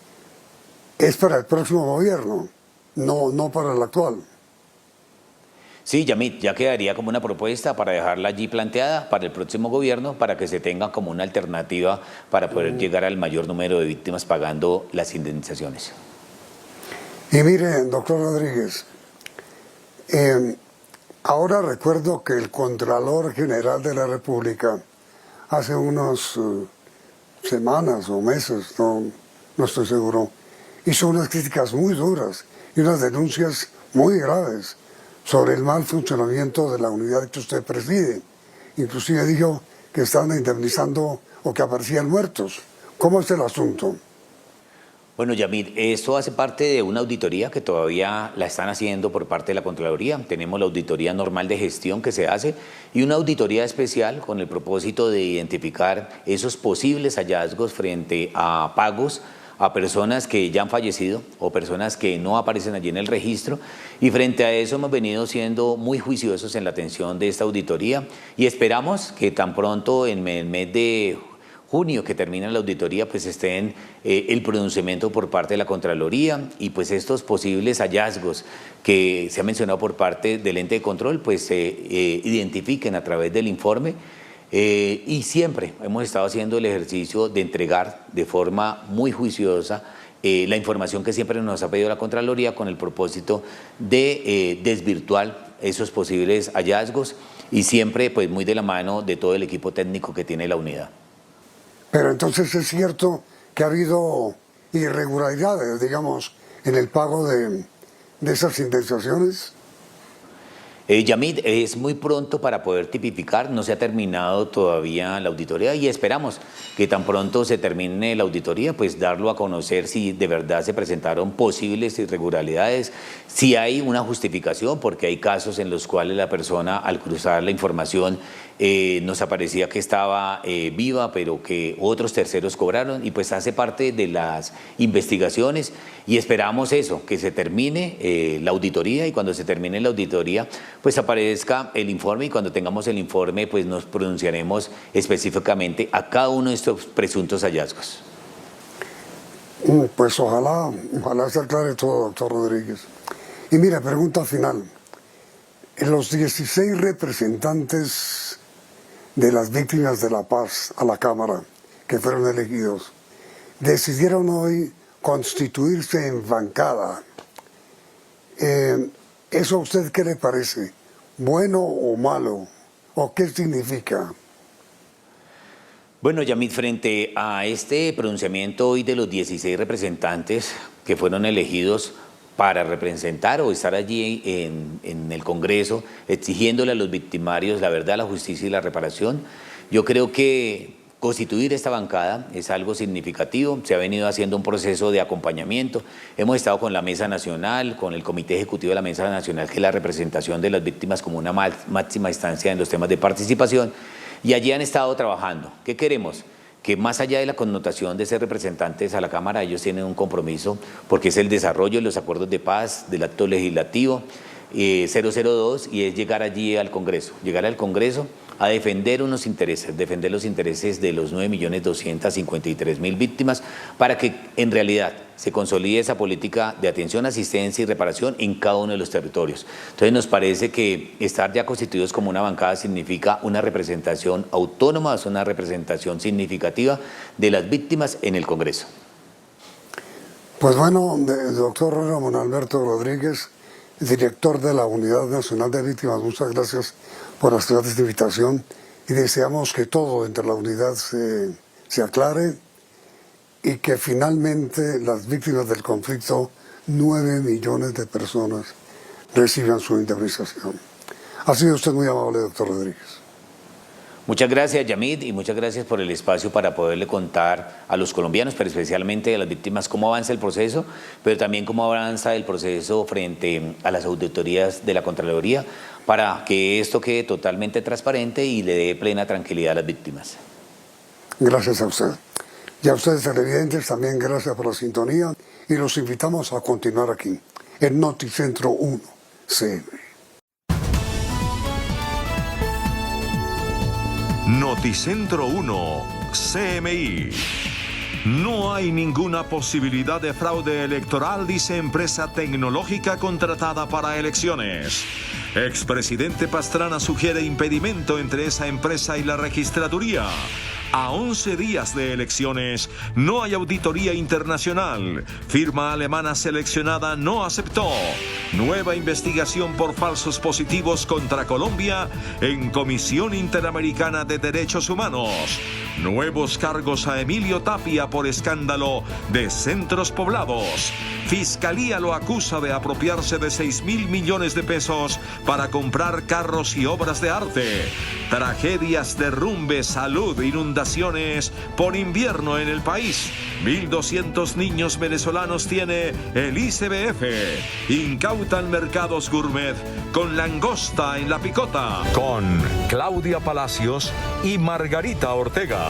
es para el próximo gobierno. No para el actual. Sí, Yamid, ya quedaría como una propuesta para dejarla allí planteada para el próximo gobierno, para que se tenga como una alternativa para poder llegar al mayor número de víctimas pagando las indemnizaciones. Y mire, doctor Rodríguez, ahora recuerdo que el Contralor General de la República hace unas semanas o meses, no estoy seguro, hizo unas críticas muy duras y unas denuncias muy graves sobre el mal funcionamiento de la unidad que usted preside. Inclusive dijo que estaban indemnizando o que aparecían muertos. ¿Cómo es el asunto? Bueno, Yamid, esto hace parte de una auditoría que todavía la están haciendo por parte de la Contraloría. Tenemos la auditoría normal de gestión que se hace y una auditoría especial con el propósito de identificar esos posibles hallazgos frente a pagos a personas que ya han fallecido o personas que no aparecen allí en el registro, y frente a eso hemos venido siendo muy juiciosos en la atención de esta auditoría y esperamos que tan pronto en el mes de junio que termina la auditoría pues estén el pronunciamiento por parte de la Contraloría y pues estos posibles hallazgos que se ha mencionado por parte del ente de control pues se identifiquen a través del informe. Y siempre hemos estado haciendo el ejercicio de entregar de forma muy juiciosa la información que siempre nos ha pedido la Contraloría con el propósito de desvirtuar esos posibles hallazgos y siempre pues muy de la mano de todo el equipo técnico que tiene la unidad. Pero entonces es cierto que ha habido irregularidades, digamos, en el pago de esas indemnizaciones? Yamid, es muy pronto para poder tipificar, no se ha terminado todavía la auditoría y esperamos que tan pronto se termine la auditoría, pues darlo a conocer si de verdad se presentaron posibles irregularidades, si hay una justificación, porque hay casos en los cuales la persona al cruzar la información nos aparecía que estaba viva, pero que otros terceros cobraron y pues hace parte de las investigaciones y esperamos eso, que se termine la auditoría y cuando se termine la auditoría pues aparezca el informe y cuando tengamos el informe pues nos pronunciaremos específicamente a cada uno de estos presuntos hallazgos. Pues ojalá se aclare todo, doctor Rodríguez. Y mira, pregunta final. Los 16 representantes de las víctimas de la paz a la Cámara que fueron elegidos decidieron hoy constituirse en bancada. ¿Eso a usted qué le parece? ¿Bueno o malo? ¿O qué significa? Bueno, Yamid, frente a este pronunciamiento hoy de los 16 representantes que fueron elegidos para representar o estar allí en el Congreso, exigiéndole a los victimarios la verdad, la justicia y la reparación, yo creo que constituir esta bancada es algo significativo, se ha venido haciendo un proceso de acompañamiento, hemos estado con la Mesa Nacional, con el Comité Ejecutivo de la Mesa Nacional, que es la representación de las víctimas como una máxima instancia en los temas de participación, y allí han estado trabajando. ¿Qué queremos? Que más allá de la connotación de ser representantes a la Cámara, ellos tienen un compromiso porque es el desarrollo de los acuerdos de paz, del acto legislativo 002 y es llegar allí al Congreso, llegar al Congreso a defender unos intereses, defender los intereses de los 9.253.000 víctimas para que en realidad se consolide esa política de atención, asistencia y reparación en cada uno de los territorios. Entonces nos parece que estar ya constituidos como una bancada significa una representación autónoma, es una representación significativa de las víctimas en el Congreso. Pues bueno, doctor Ramón Alberto Rodríguez, director de la Unidad Nacional de Víctimas, muchas gracias por aceptar esta invitación y deseamos que todo entre la unidad se aclare y que finalmente las víctimas del conflicto, 9 millones de personas, reciban su indemnización. Ha sido usted muy amable, doctor Rodríguez. Muchas gracias, Yamid, y muchas gracias por el espacio para poderle contar a los colombianos, pero especialmente a las víctimas, cómo avanza el proceso, pero también cómo avanza el proceso frente a las auditorías de la Contraloría, para que esto quede totalmente transparente y le dé plena tranquilidad a las víctimas. Gracias a usted. Y a ustedes televidentes también gracias por la sintonía y los invitamos a continuar aquí, en Noticentro 1 CM. Noticentro 1 CMI. No hay ninguna posibilidad de fraude electoral, dice empresa tecnológica contratada para elecciones. Expresidente Pastrana sugiere impedimento entre esa empresa y la registraduría. A 11 días de elecciones, no hay auditoría internacional. Firma alemana seleccionada no aceptó. Nueva investigación por falsos positivos contra Colombia en Comisión Interamericana de Derechos Humanos. Nuevos cargos a Emilio Tapia por escándalo de centros poblados. Fiscalía lo acusa de apropiarse de 6.000 millones de pesos para comprar carros y obras de arte. Tragedias, derrumbes, salud, inundaciones por invierno en el país. 1.200 niños venezolanos tiene el ICBF. Incautan mercados gourmet con langosta en la picota. Con Claudia Palacios y Margarita Ortega.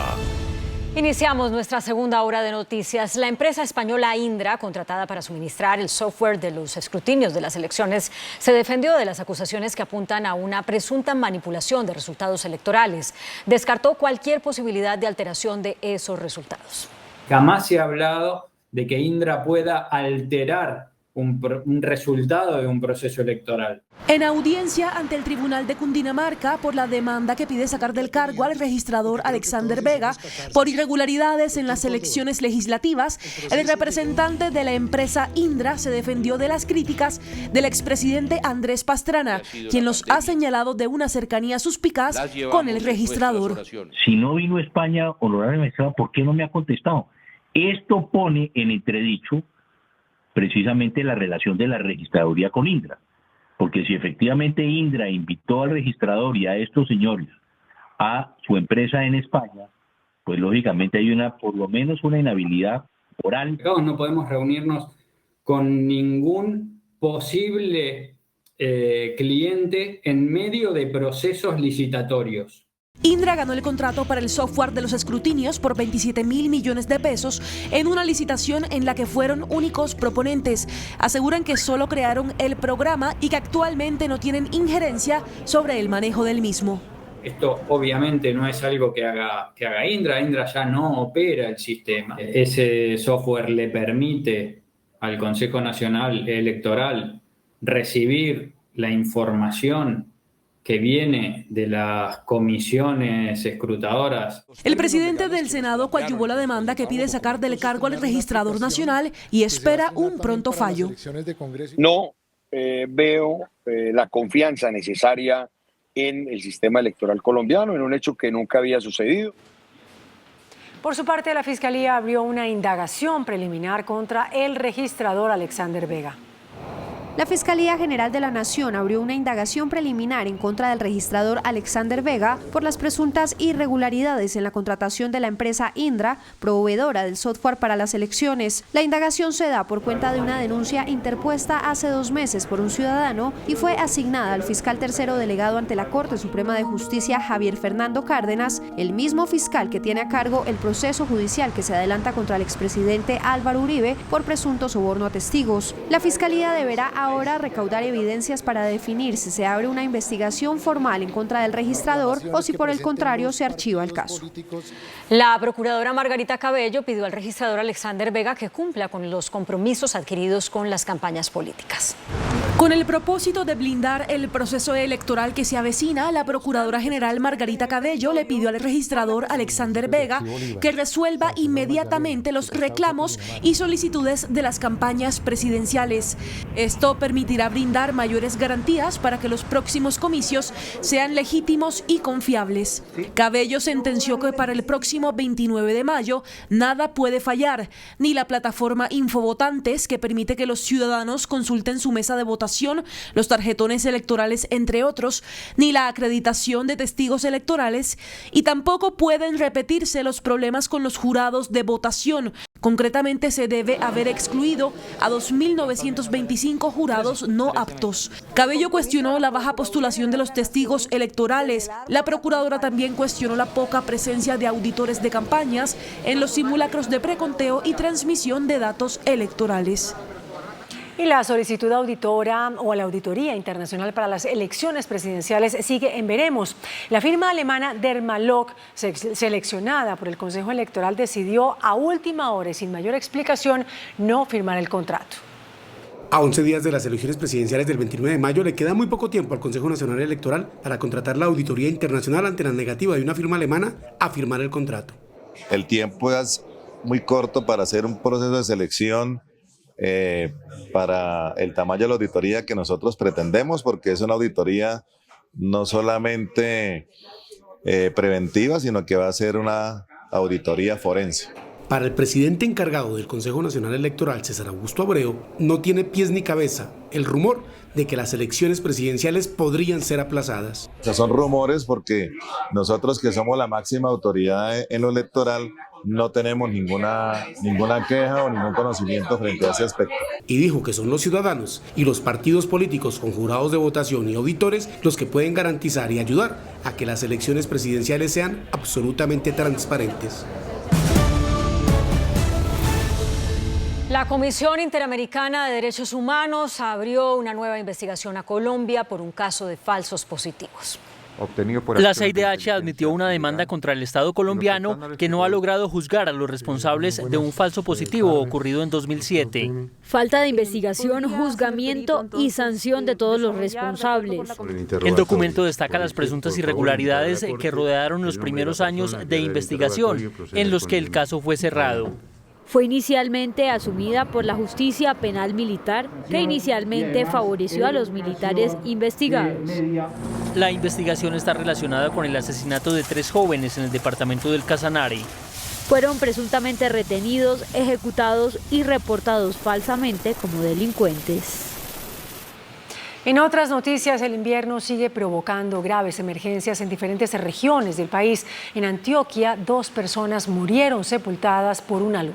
Iniciamos nuestra segunda hora de noticias. La empresa española Indra, contratada para suministrar el software de los escrutinios de las elecciones, se defendió de las acusaciones que apuntan a una presunta manipulación de resultados electorales. Descartó cualquier posibilidad de alteración de esos resultados. Jamás se ha hablado de que Indra pueda alterar un resultado de un proceso electoral. En audiencia ante el Tribunal de Cundinamarca por la demanda que pide sacar del cargo al registrador Alexander Vega por irregularidades en las elecciones legislativas, el representante de la empresa Indra se defendió de las críticas del expresidente Andrés Pastrana, quien los ha señalado de una cercanía suspicaz con el registrador. Si no vino a España, honorable magistrado, ¿por qué no me ha contestado? Esto pone en entredicho precisamente la relación de la registraduría con Indra. Porque si efectivamente Indra invitó al registrador y a estos señores a su empresa en España, pues lógicamente hay por lo menos una inhabilidad moral. No podemos reunirnos con ningún posible cliente en medio de procesos licitatorios. Indra ganó el contrato para el software de los escrutinios por 27.000 millones de pesos en una licitación en la que fueron únicos proponentes. Aseguran que solo crearon el programa y que actualmente no tienen injerencia sobre el manejo del mismo. Esto obviamente no es algo que haga Indra. Indra ya no opera el sistema. Ese software le permite al Consejo Nacional Electoral recibir la información que viene de las comisiones escrutadoras. El presidente del Senado coadyuvó la demanda que pide sacar del cargo al registrador nacional y espera un pronto fallo. No veo la confianza necesaria en el sistema electoral colombiano, en un hecho que nunca había sucedido. Por su parte, la Fiscalía abrió una indagación preliminar contra el registrador Alexander Vega. La Fiscalía General de la Nación abrió una indagación preliminar en contra del registrador Alexander Vega por las presuntas irregularidades en la contratación de la empresa Indra, proveedora del software para las elecciones. La indagación se da por cuenta de una denuncia interpuesta hace 2 meses por un ciudadano y fue asignada al fiscal tercero delegado ante la Corte Suprema de Justicia, Javier Fernando Cárdenas, el mismo fiscal que tiene a cargo el proceso judicial que se adelanta contra el expresidente Álvaro Uribe por presunto soborno a testigos. La Fiscalía deberá ahora recaudar evidencias para definir si se abre una investigación formal en contra del registrador o si por el contrario se archiva el caso. La procuradora Margarita Cabello pidió al registrador Alexander Vega que cumpla con los compromisos adquiridos con las campañas políticas. Con el propósito de blindar el proceso electoral que se avecina, la Procuradora General Margarita Cabello le pidió al registrador Alexander Vega que resuelva inmediatamente los reclamos y solicitudes de las campañas presidenciales. Esto permitirá brindar mayores garantías para que los próximos comicios sean legítimos y confiables. Cabello sentenció que para el próximo 29 de mayo nada puede fallar, ni la plataforma Infovotantes, que permite que los ciudadanos consulten su mesa de votación, los tarjetones electorales, entre otros, ni la acreditación de testigos electorales, y tampoco pueden repetirse los problemas con los jurados de votación. Concretamente, se debe haber excluido a 2.925 jurados no aptos. Cabello cuestionó la baja postulación de los testigos electorales. La procuradora también cuestionó la poca presencia de auditores de campañas en los simulacros de preconteo y transmisión de datos electorales. Y la solicitud auditora o a la Auditoría Internacional para las Elecciones Presidenciales sigue en veremos. La firma alemana Dermalog, seleccionada por el Consejo Electoral, decidió a última hora y sin mayor explicación no firmar el contrato. A 11 días de las elecciones presidenciales del 29 de mayo le queda muy poco tiempo al Consejo Nacional Electoral para contratar la Auditoría Internacional ante la negativa de una firma alemana a firmar el contrato. El tiempo es muy corto para hacer un proceso de selección para el tamaño de la auditoría que nosotros pretendemos, porque es una auditoría no solamente preventiva, sino que va a ser una auditoría forense. Para el presidente encargado del Consejo Nacional Electoral, César Augusto Abreu, no tiene pies ni cabeza el rumor de que las elecciones presidenciales podrían ser aplazadas. O sea, son rumores porque nosotros, que somos la máxima autoridad en lo electoral, no tenemos ninguna queja o ningún conocimiento frente a ese aspecto. Y dijo que son los ciudadanos y los partidos políticos con jurados de votación y auditores los que pueden garantizar y ayudar a que las elecciones presidenciales sean absolutamente transparentes. La Comisión Interamericana de Derechos Humanos abrió una nueva investigación a Colombia por un caso de falsos positivos. La CIDH admitió una demanda contra el Estado colombiano que no ha logrado juzgar a los responsables de un falso positivo ocurrido en 2007. Falta de investigación, juzgamiento y sanción de todos los responsables. El documento destaca las presuntas irregularidades que rodearon los primeros años de investigación, en los que el caso fue cerrado. Fue inicialmente asumida por la justicia penal militar, que inicialmente favoreció a los militares investigados. La investigación está relacionada con el asesinato de 3 jóvenes en el departamento del Casanare. fueron presuntamente retenidos, ejecutados y reportados falsamente como delincuentes. En otras noticias, el invierno sigue provocando graves emergencias en diferentes regiones del país. En Antioquia, 2 personas murieron sepultadas por una alud.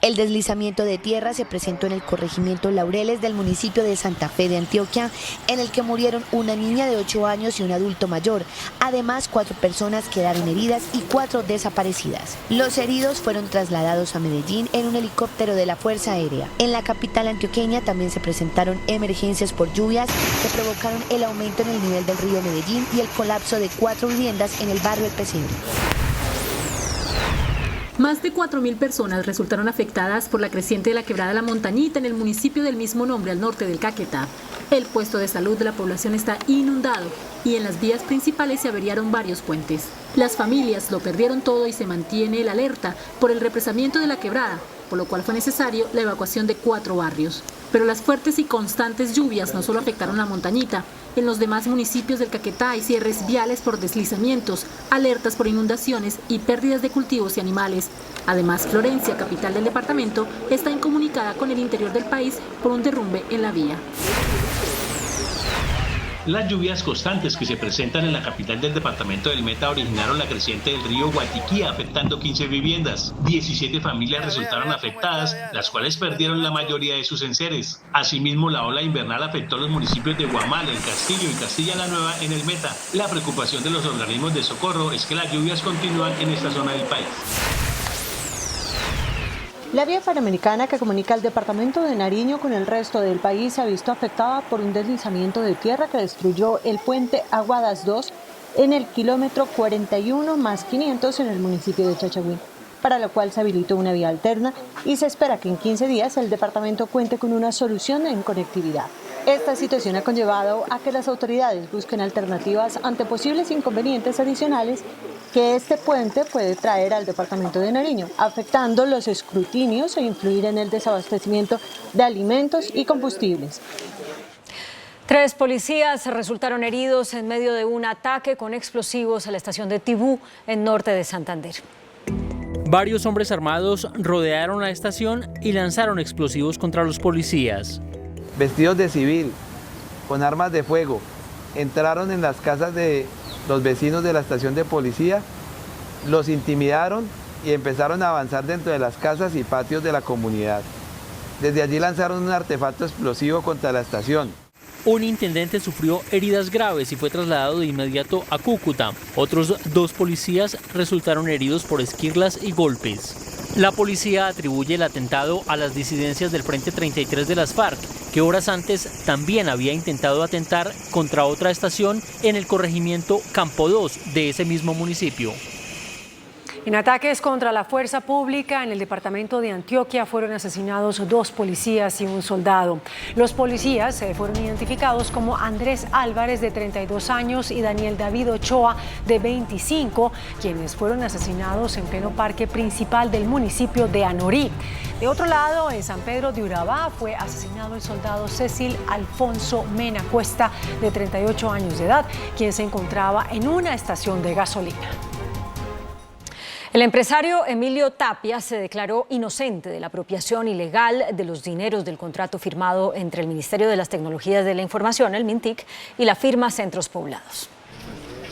El deslizamiento de tierra se presentó en el corregimiento Laureles del municipio de Santa Fe de Antioquia, en el que murieron una niña de 8 años y un adulto mayor. Además, 4 personas quedaron heridas y 4 desaparecidas. Los heridos fueron trasladados a Medellín en un helicóptero de la Fuerza Aérea. En la capital antioqueña también se presentaron emergencias por lluvias que provocaron el aumento en el nivel del río Medellín y el colapso de 4 viviendas en el barrio El Pesebre. Más de 4.000 personas resultaron afectadas por la creciente de la quebrada La Montañita en el municipio del mismo nombre al norte del Caquetá. El puesto de salud de la población está inundado y en las vías principales se averiaron varios puentes. Las familias lo perdieron todo y se mantiene el alerta por el represamiento de la quebrada, por lo cual fue necesario la evacuación de 4 barrios. Pero las fuertes y constantes lluvias no solo afectaron La Montañita. En los demás municipios del Caquetá hay cierres viales por deslizamientos, alertas por inundaciones y pérdidas de cultivos y animales. Además, Florencia, capital del departamento, está incomunicada con el interior del país por un derrumbe en la vía. Las lluvias constantes que se presentan en la capital del departamento del Meta originaron la creciente del río Guatiquía, afectando 15 viviendas. 17 familias resultaron afectadas, las cuales perdieron la mayoría de sus enseres. Asimismo, la ola invernal afectó los municipios de Guamal, El Castillo y Castilla la Nueva en el Meta. La preocupación de los organismos de socorro es que las lluvias continúan en esta zona del país. La vía panamericana que comunica el departamento de Nariño con el resto del país se ha visto afectada por un deslizamiento de tierra que destruyó el puente Aguadas 2 en el kilómetro 41 más 500 en el municipio de Chachagüí, para lo cual se habilitó una vía alterna y se espera que en 15 días el departamento cuente con una solución en conectividad. Esta situación ha conllevado a que las autoridades busquen alternativas ante posibles inconvenientes adicionales que este puente puede traer al departamento de Nariño, afectando los escrutinios e influir en el desabastecimiento de alimentos y combustibles. 3 policías resultaron heridos en medio de un ataque con explosivos a la estación de Tibú, en norte de Santander. Varios hombres armados rodearon la estación y lanzaron explosivos contra los policías. Vestidos de civil, con armas de fuego, entraron en las casas de los vecinos de la estación de policía, los intimidaron y empezaron a avanzar dentro de las casas y patios de la comunidad. Desde allí lanzaron un artefacto explosivo contra la estación. Un intendente sufrió heridas graves y fue trasladado de inmediato a Cúcuta. Otros 2 policías resultaron heridos por esquirlas y golpes. La policía atribuye el atentado a las disidencias del Frente 33 de las FARC, que horas antes también había intentado atentar contra otra estación en el corregimiento Campo 2 de ese mismo municipio. En ataques contra la fuerza pública en el departamento de Antioquia fueron asesinados 2 policías y un soldado. Los policías fueron identificados como Andrés Álvarez, de 32 años, y Daniel David Ochoa, de 25, quienes fueron asesinados en pleno parque principal del municipio de Anorí. De otro lado, en San Pedro de Urabá fue asesinado el soldado Cecil Alfonso Mena Cuesta, de 38 años de edad, quien se encontraba en una estación de gasolina. El empresario Emilio Tapia se declaró inocente de la apropiación ilegal de los dineros del contrato firmado entre el Ministerio de las Tecnologías de la Información, el MINTIC, y la firma Centros Poblados.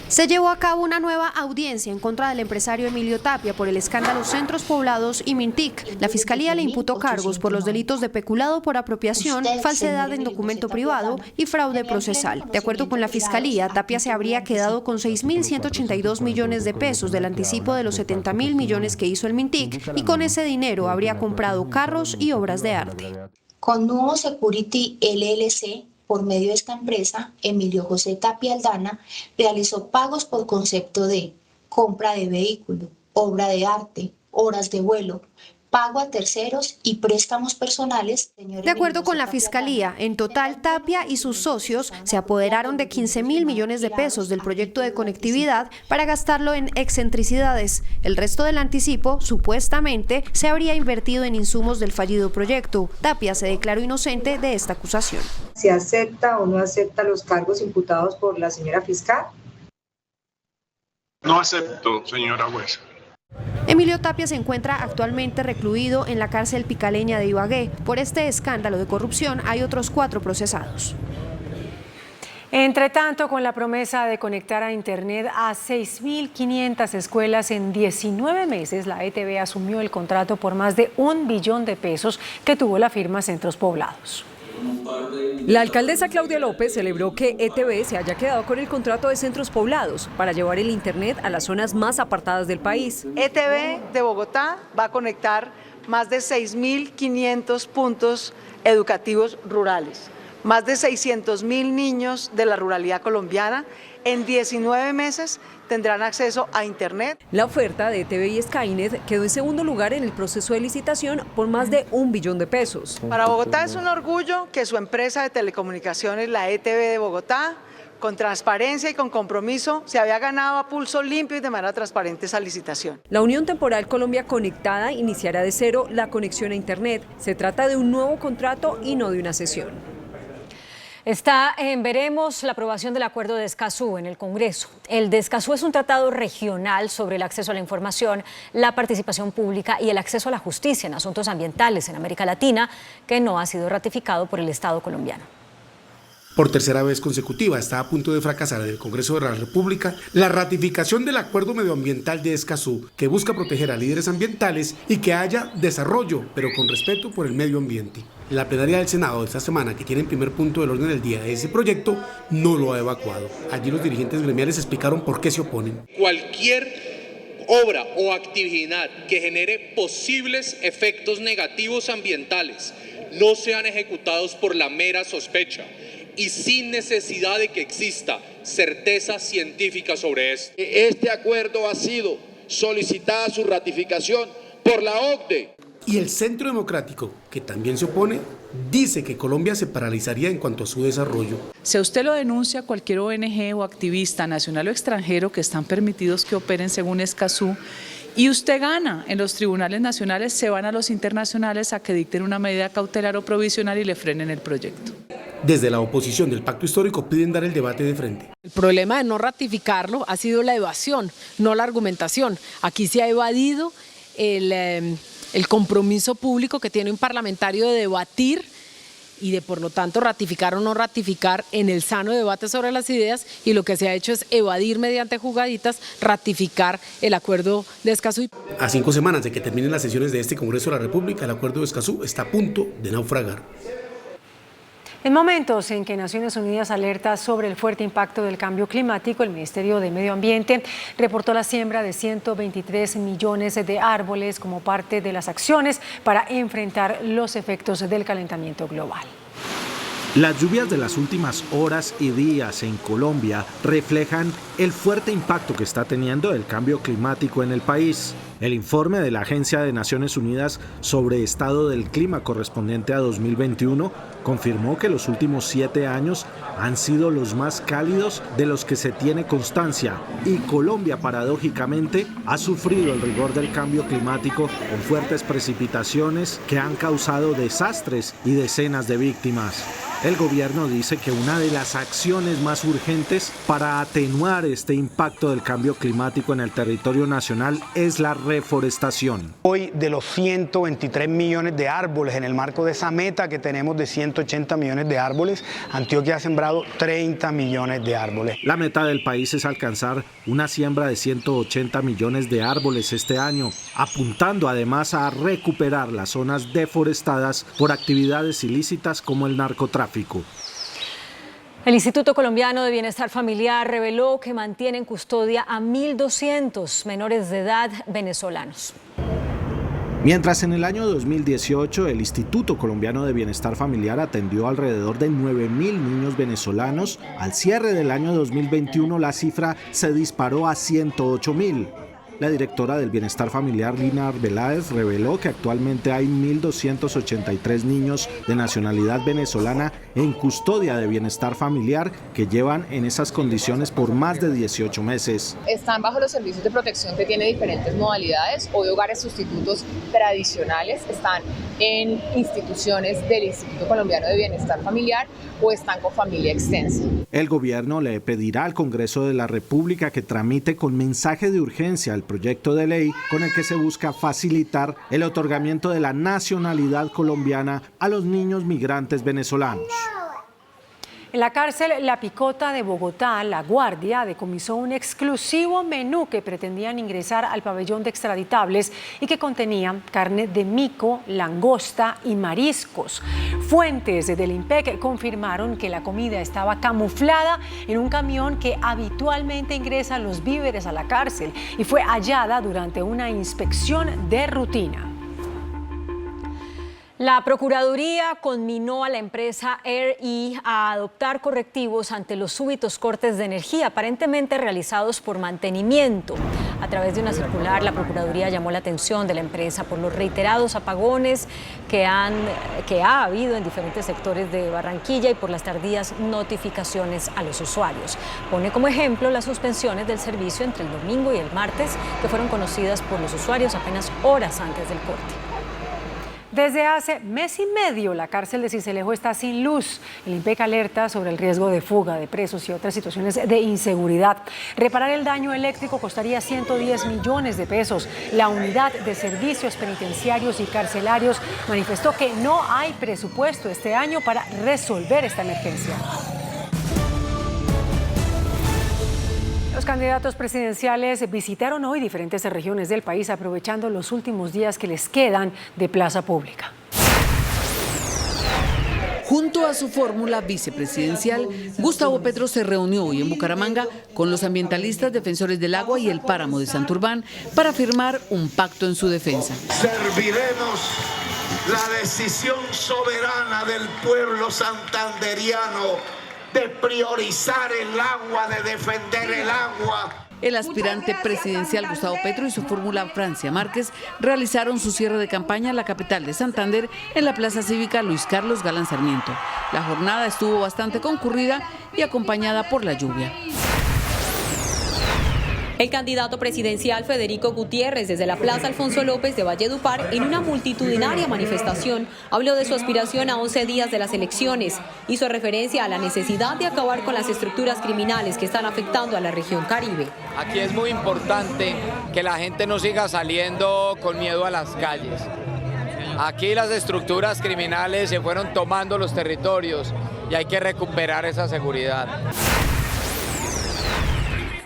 Se llevó a cabo una nueva audiencia en contra del empresario Emilio Tapia por el escándalo Centros Poblados y MINTIC. La Fiscalía le imputó cargos por los delitos de peculado por apropiación, falsedad en documento privado y fraude procesal. De acuerdo con la Fiscalía, Tapia se habría quedado con 6.182 millones de pesos del anticipo de los 70.000 millones que hizo el MINTIC, y con ese dinero habría comprado carros y obras de arte. Con Nuevo Security LLC, por medio de esta empresa, Emilio José Tapia Aldana realizó pagos por concepto de compra de vehículo, obra de arte, horas de vuelo, pago a terceros y préstamos personales. De acuerdo con la Fiscalía, en total Tapia y sus socios se apoderaron de 15.000 millones de pesos del proyecto de conectividad para gastarlo en excentricidades. El resto del anticipo, supuestamente, se habría invertido en insumos del fallido proyecto. Tapia se declaró inocente de esta acusación. ¿Se acepta o no acepta los cargos imputados por la señora fiscal? No acepto, señora jueza. Emilio Tapia se encuentra actualmente recluido en la cárcel picaleña de Ibagué. Por este escándalo de corrupción hay otros 4 procesados. Entre tanto, con la promesa de conectar a Internet a 6.500 escuelas en 19 meses, la ETV asumió el contrato por más de $1 billón que tuvo la firma Centros Poblados. La alcaldesa Claudia López celebró que ETV se haya quedado con el contrato de Centros Poblados para llevar el Internet a las zonas más apartadas del país. ETV de Bogotá va a conectar más de 6.500 puntos educativos rurales, más de 600.000 niños de la ruralidad colombiana. En 19 meses tendrán acceso a Internet. La oferta de ETV y Skynet quedó en segundo lugar en el proceso de licitación por más de $1 billón. Para Bogotá es un orgullo que su empresa de telecomunicaciones, la ETV de Bogotá, con transparencia y con compromiso, se había ganado a pulso limpio y de manera transparente esa licitación. La Unión Temporal Colombia Conectada iniciará de cero la conexión a Internet. Se trata de un nuevo contrato y no de una cesión. Está en veremos la aprobación del Acuerdo de Escazú en el Congreso. El de Escazú es un tratado regional sobre el acceso a la información, la participación pública y el acceso a la justicia en asuntos ambientales en América Latina, que no ha sido ratificado por el Estado colombiano. Por tercera vez consecutiva está a punto de fracasar en el Congreso de la República la ratificación del Acuerdo Medioambiental de Escazú, que busca proteger a líderes ambientales y que haya desarrollo, pero con respeto por el medio ambiente. La plenaria del Senado de esta semana, que tiene en primer punto del orden del día de ese proyecto, no lo ha evacuado. Allí los dirigentes gremiales explicaron por qué se oponen. Cualquier obra o actividad que genere posibles efectos negativos ambientales no sean ejecutados por la mera sospecha y sin necesidad de que exista certeza científica sobre esto. Este acuerdo ha sido solicitada su ratificación por la OCDE. Y el Centro Democrático, que también se opone, dice que Colombia se paralizaría en cuanto a su desarrollo. Si a usted lo denuncia cualquier ONG o activista nacional o extranjero que están permitidos que operen según Escazú, y usted gana en los tribunales nacionales, se van a los internacionales a que dicten una medida cautelar o provisional y le frenen el proyecto. Desde la oposición del pacto histórico piden dar el debate de frente. El problema de no ratificarlo ha sido la evasión, no la argumentación. Aquí se ha evadido el compromiso público que tiene un parlamentario de debatir y de, por lo tanto, ratificar o no ratificar en el sano debate sobre las ideas, y lo que se ha hecho es evadir mediante jugaditas, ratificar el Acuerdo de Escazú. A 5 semanas de que terminen las sesiones de este Congreso de la República, el Acuerdo de Escazú está a punto de naufragar. En momentos en que Naciones Unidas alerta sobre el fuerte impacto del cambio climático, el Ministerio de Medio Ambiente reportó la siembra de 123 millones de árboles como parte de las acciones para enfrentar los efectos del calentamiento global. Las lluvias de las últimas horas y días en Colombia reflejan el fuerte impacto que está teniendo el cambio climático en el país. El informe de la Agencia de Naciones Unidas sobre Estado del Clima correspondiente a 2021 confirmó que los últimos 7 años han sido los más cálidos de los que se tiene constancia, y Colombia paradójicamente ha sufrido el rigor del cambio climático con fuertes precipitaciones que han causado desastres y decenas de víctimas. El gobierno dice que una de las acciones más urgentes para atenuar este impacto del cambio climático en el territorio nacional es la reforestación. Hoy, de los 123 millones de árboles en el marco de esa meta que tenemos de 180 millones de árboles, Antioquia ha sembrado 30 millones de árboles. La meta del país es alcanzar una siembra de 180 millones de árboles este año, apuntando además a recuperar las zonas deforestadas por actividades ilícitas como el narcotráfico. El Instituto Colombiano de Bienestar Familiar reveló que mantiene en custodia a 1.200 menores de edad venezolanos. Mientras en el año 2018 el Instituto Colombiano de Bienestar Familiar atendió alrededor de 9.000 niños venezolanos, al cierre del año 2021 la cifra se disparó a 108.000. La directora del Bienestar Familiar, Lina Arbeláez, reveló que actualmente hay 1.283 niños de nacionalidad venezolana en custodia de Bienestar Familiar que llevan en esas condiciones por más de 18 meses. Están bajo los servicios de protección que tiene diferentes modalidades o de hogares sustitutos tradicionales, están en instituciones del Instituto Colombiano de Bienestar Familiar o están con familia extensa. El gobierno le pedirá al Congreso de la República que tramite con mensaje de urgencia el proyecto de ley con el que se busca facilitar el otorgamiento de la nacionalidad colombiana a los niños migrantes venezolanos. En la cárcel La Picota de Bogotá, La Guardia decomisó un exclusivo menú que pretendían ingresar al pabellón de extraditables y que contenía carne de mico, langosta y mariscos. Fuentes del IMPEC confirmaron que la comida estaba camuflada en un camión que habitualmente ingresa los víveres a la cárcel y fue hallada durante una inspección de rutina. La Procuraduría conminó a la empresa ERI a adoptar correctivos ante los súbitos cortes de energía, aparentemente realizados por mantenimiento. A través de una circular, la Procuraduría llamó la atención de la empresa por los reiterados apagones que ha habido en diferentes sectores de Barranquilla y por las tardías notificaciones a los usuarios. Pone como ejemplo las suspensiones del servicio entre el domingo y el martes, que fueron conocidas por los usuarios apenas horas antes del corte. Desde hace mes y medio, la cárcel de Sincelejo está sin luz. El IMPEC alerta sobre el riesgo de fuga de presos y otras situaciones de inseguridad. Reparar el daño eléctrico costaría 110 millones de pesos. La unidad de servicios penitenciarios y carcelarios manifestó que no hay presupuesto este año para resolver esta emergencia. Los candidatos presidenciales visitaron hoy diferentes regiones del país aprovechando los últimos días que les quedan de plaza pública. Junto a su fórmula vicepresidencial, Gustavo Petro se reunió hoy en Bucaramanga con los ambientalistas defensores del agua y el páramo de Santurbán para firmar un pacto en su defensa. Serviremos la decisión soberana del pueblo santanderiano de priorizar el agua, de defender el agua. El aspirante presidencial Gustavo Petro y su fórmula Francia Márquez realizaron su cierre de campaña en la capital de Santander, en la Plaza Cívica Luis Carlos Galán Sarmiento. La jornada estuvo bastante concurrida y acompañada por la lluvia. El candidato presidencial Federico Gutiérrez, desde la Plaza Alfonso López de Valledupar, en una multitudinaria manifestación, habló de su aspiración a 11 días de las elecciones. Hizo referencia a la necesidad de acabar con las estructuras criminales que están afectando a la región Caribe. Aquí es muy importante que la gente no siga saliendo con miedo a las calles. Aquí las estructuras criminales se fueron tomando los territorios y hay que recuperar esa seguridad.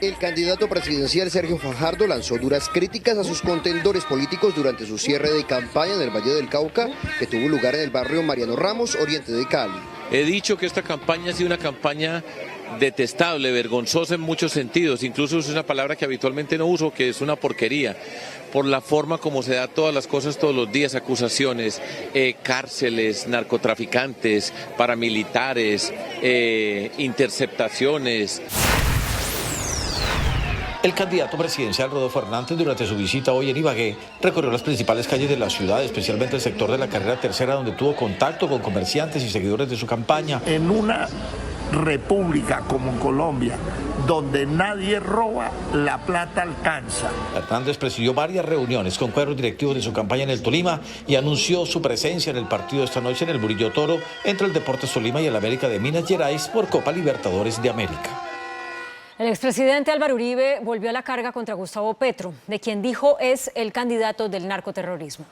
El candidato presidencial Sergio Fajardo lanzó duras críticas a sus contendores políticos durante su cierre de campaña en el Valle del Cauca, que tuvo lugar en el barrio Mariano Ramos, oriente de Cali. He dicho que esta campaña ha sido una campaña detestable, vergonzosa en muchos sentidos, incluso es una palabra que habitualmente no uso, que es una porquería, por la forma como se da todas las cosas todos los días, acusaciones, cárceles, narcotraficantes, paramilitares, interceptaciones. El candidato presidencial Rodolfo Hernández, durante su visita hoy en Ibagué, recorrió las principales calles de la ciudad, especialmente el sector de la Carrera Tercera, donde tuvo contacto con comerciantes y seguidores de su campaña. En una república como Colombia, donde nadie roba, la plata alcanza. Hernández presidió varias reuniones con cuadros directivos de su campaña en el Tolima y anunció su presencia en el partido esta noche en el Murillo Toro entre el Deportes Tolima y el América de Minas Gerais por Copa Libertadores de América. El expresidente Álvaro Uribe volvió a la carga contra Gustavo Petro, de quien dijo es el candidato del narcoterrorismo.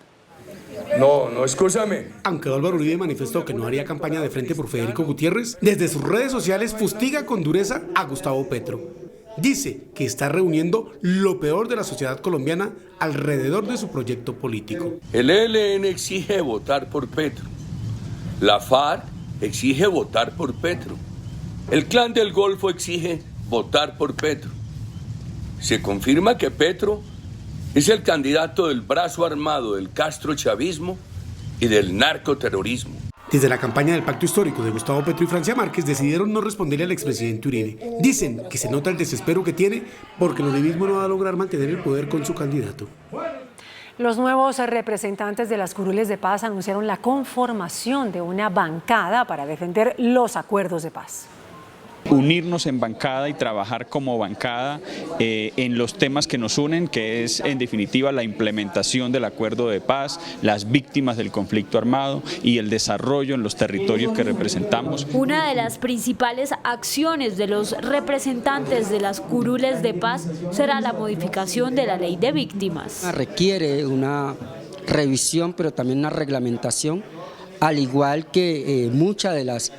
No, escúchame. Aunque Álvaro Uribe manifestó que no haría campaña de frente por Federico Gutiérrez, desde sus redes sociales fustiga con dureza a Gustavo Petro. Dice que está reuniendo lo peor de la sociedad colombiana alrededor de su proyecto político. El ELN exige votar por Petro. La FARC exige votar por Petro. El Clan del Golfo exige votar por Petro. Se confirma que Petro es el candidato del brazo armado del castrochavismo y del narcoterrorismo. Desde la campaña del Pacto Histórico de Gustavo Petro y Francia Márquez decidieron no responderle al expresidente Uribe. Dicen que se nota el desespero que tiene porque el uribismo no va a lograr mantener el poder con su candidato. Los nuevos representantes de las curules de paz anunciaron la conformación de una bancada para defender los acuerdos de paz. Unirnos en bancada y trabajar como bancada en los temas que nos unen, que es en definitiva la implementación del acuerdo de paz, las víctimas del conflicto armado y el desarrollo en los territorios que representamos. Una de las principales acciones de los representantes de las curules de paz será la modificación de la ley de víctimas. Requiere una revisión, pero también una reglamentación, al igual que muchas de las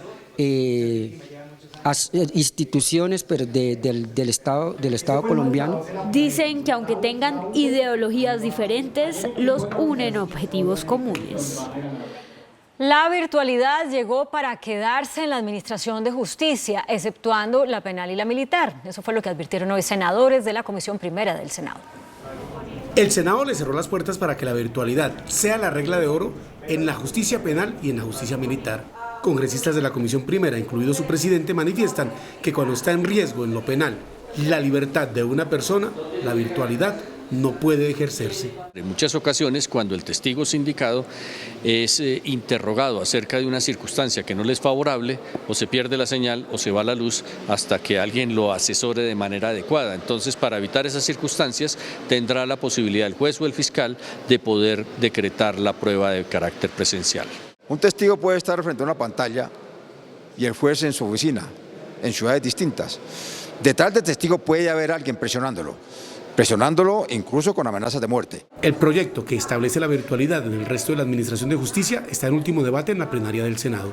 instituciones pero del Estado colombiano. Dicen que aunque tengan ideologías diferentes, los unen objetivos comunes. La virtualidad llegó para quedarse en la Administración de Justicia, exceptuando la penal y la militar. Eso fue lo que advirtieron hoy senadores de la Comisión Primera del Senado. El Senado le cerró las puertas para que la virtualidad sea la regla de oro en la justicia penal y en la justicia militar. Congresistas de la Comisión Primera, incluido su presidente, manifiestan que cuando está en riesgo en lo penal la libertad de una persona, la virtualidad no puede ejercerse. En muchas ocasiones, cuando el testigo sindicado es interrogado acerca de una circunstancia que no le es favorable, o se pierde la señal o se va la luz hasta que alguien lo asesore de manera adecuada. Entonces, para evitar esas circunstancias, tendrá la posibilidad el juez o el fiscal de poder decretar la prueba de carácter presencial. Un testigo puede estar frente a una pantalla y el juez en su oficina, en ciudades distintas. Detrás del testigo puede haber alguien presionándolo incluso con amenazas de muerte. El proyecto que establece la virtualidad en el resto de la Administración de Justicia está en último debate en la plenaria del Senado.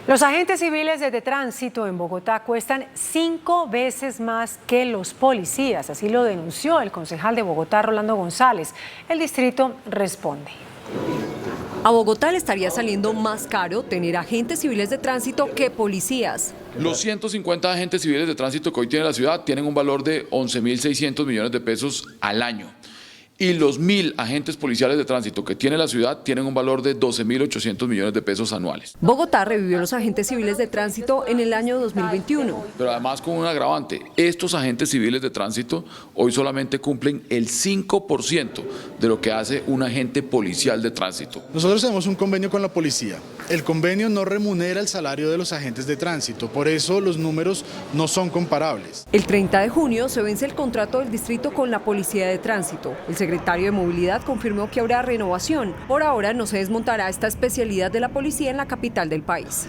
Los agentes civiles de tránsito en Bogotá cuestan 5 veces más que los policías, así lo denunció el concejal de Bogotá, Rolando González. El distrito responde. A Bogotá le estaría saliendo más caro tener agentes civiles de tránsito que policías. Los 150 agentes civiles de tránsito que hoy tiene la ciudad tienen un valor de 11.600 millones de pesos al año. Y los 1.000 agentes policiales de tránsito que tiene la ciudad tienen un valor de 12.800 millones de pesos anuales. Bogotá revivió los agentes civiles de tránsito en el año 2021. Pero además con un agravante, estos agentes civiles de tránsito hoy solamente cumplen el 5% de lo que hace un agente policial de tránsito. Nosotros tenemos un convenio con la policía. El convenio no remunera el salario de los agentes de tránsito, por eso los números no son comparables. El 30 de junio se vence el contrato del distrito con la Policía de Tránsito. El secretario de Movilidad confirmó que habrá renovación. Por ahora no se desmontará esta especialidad de la policía en la capital del país.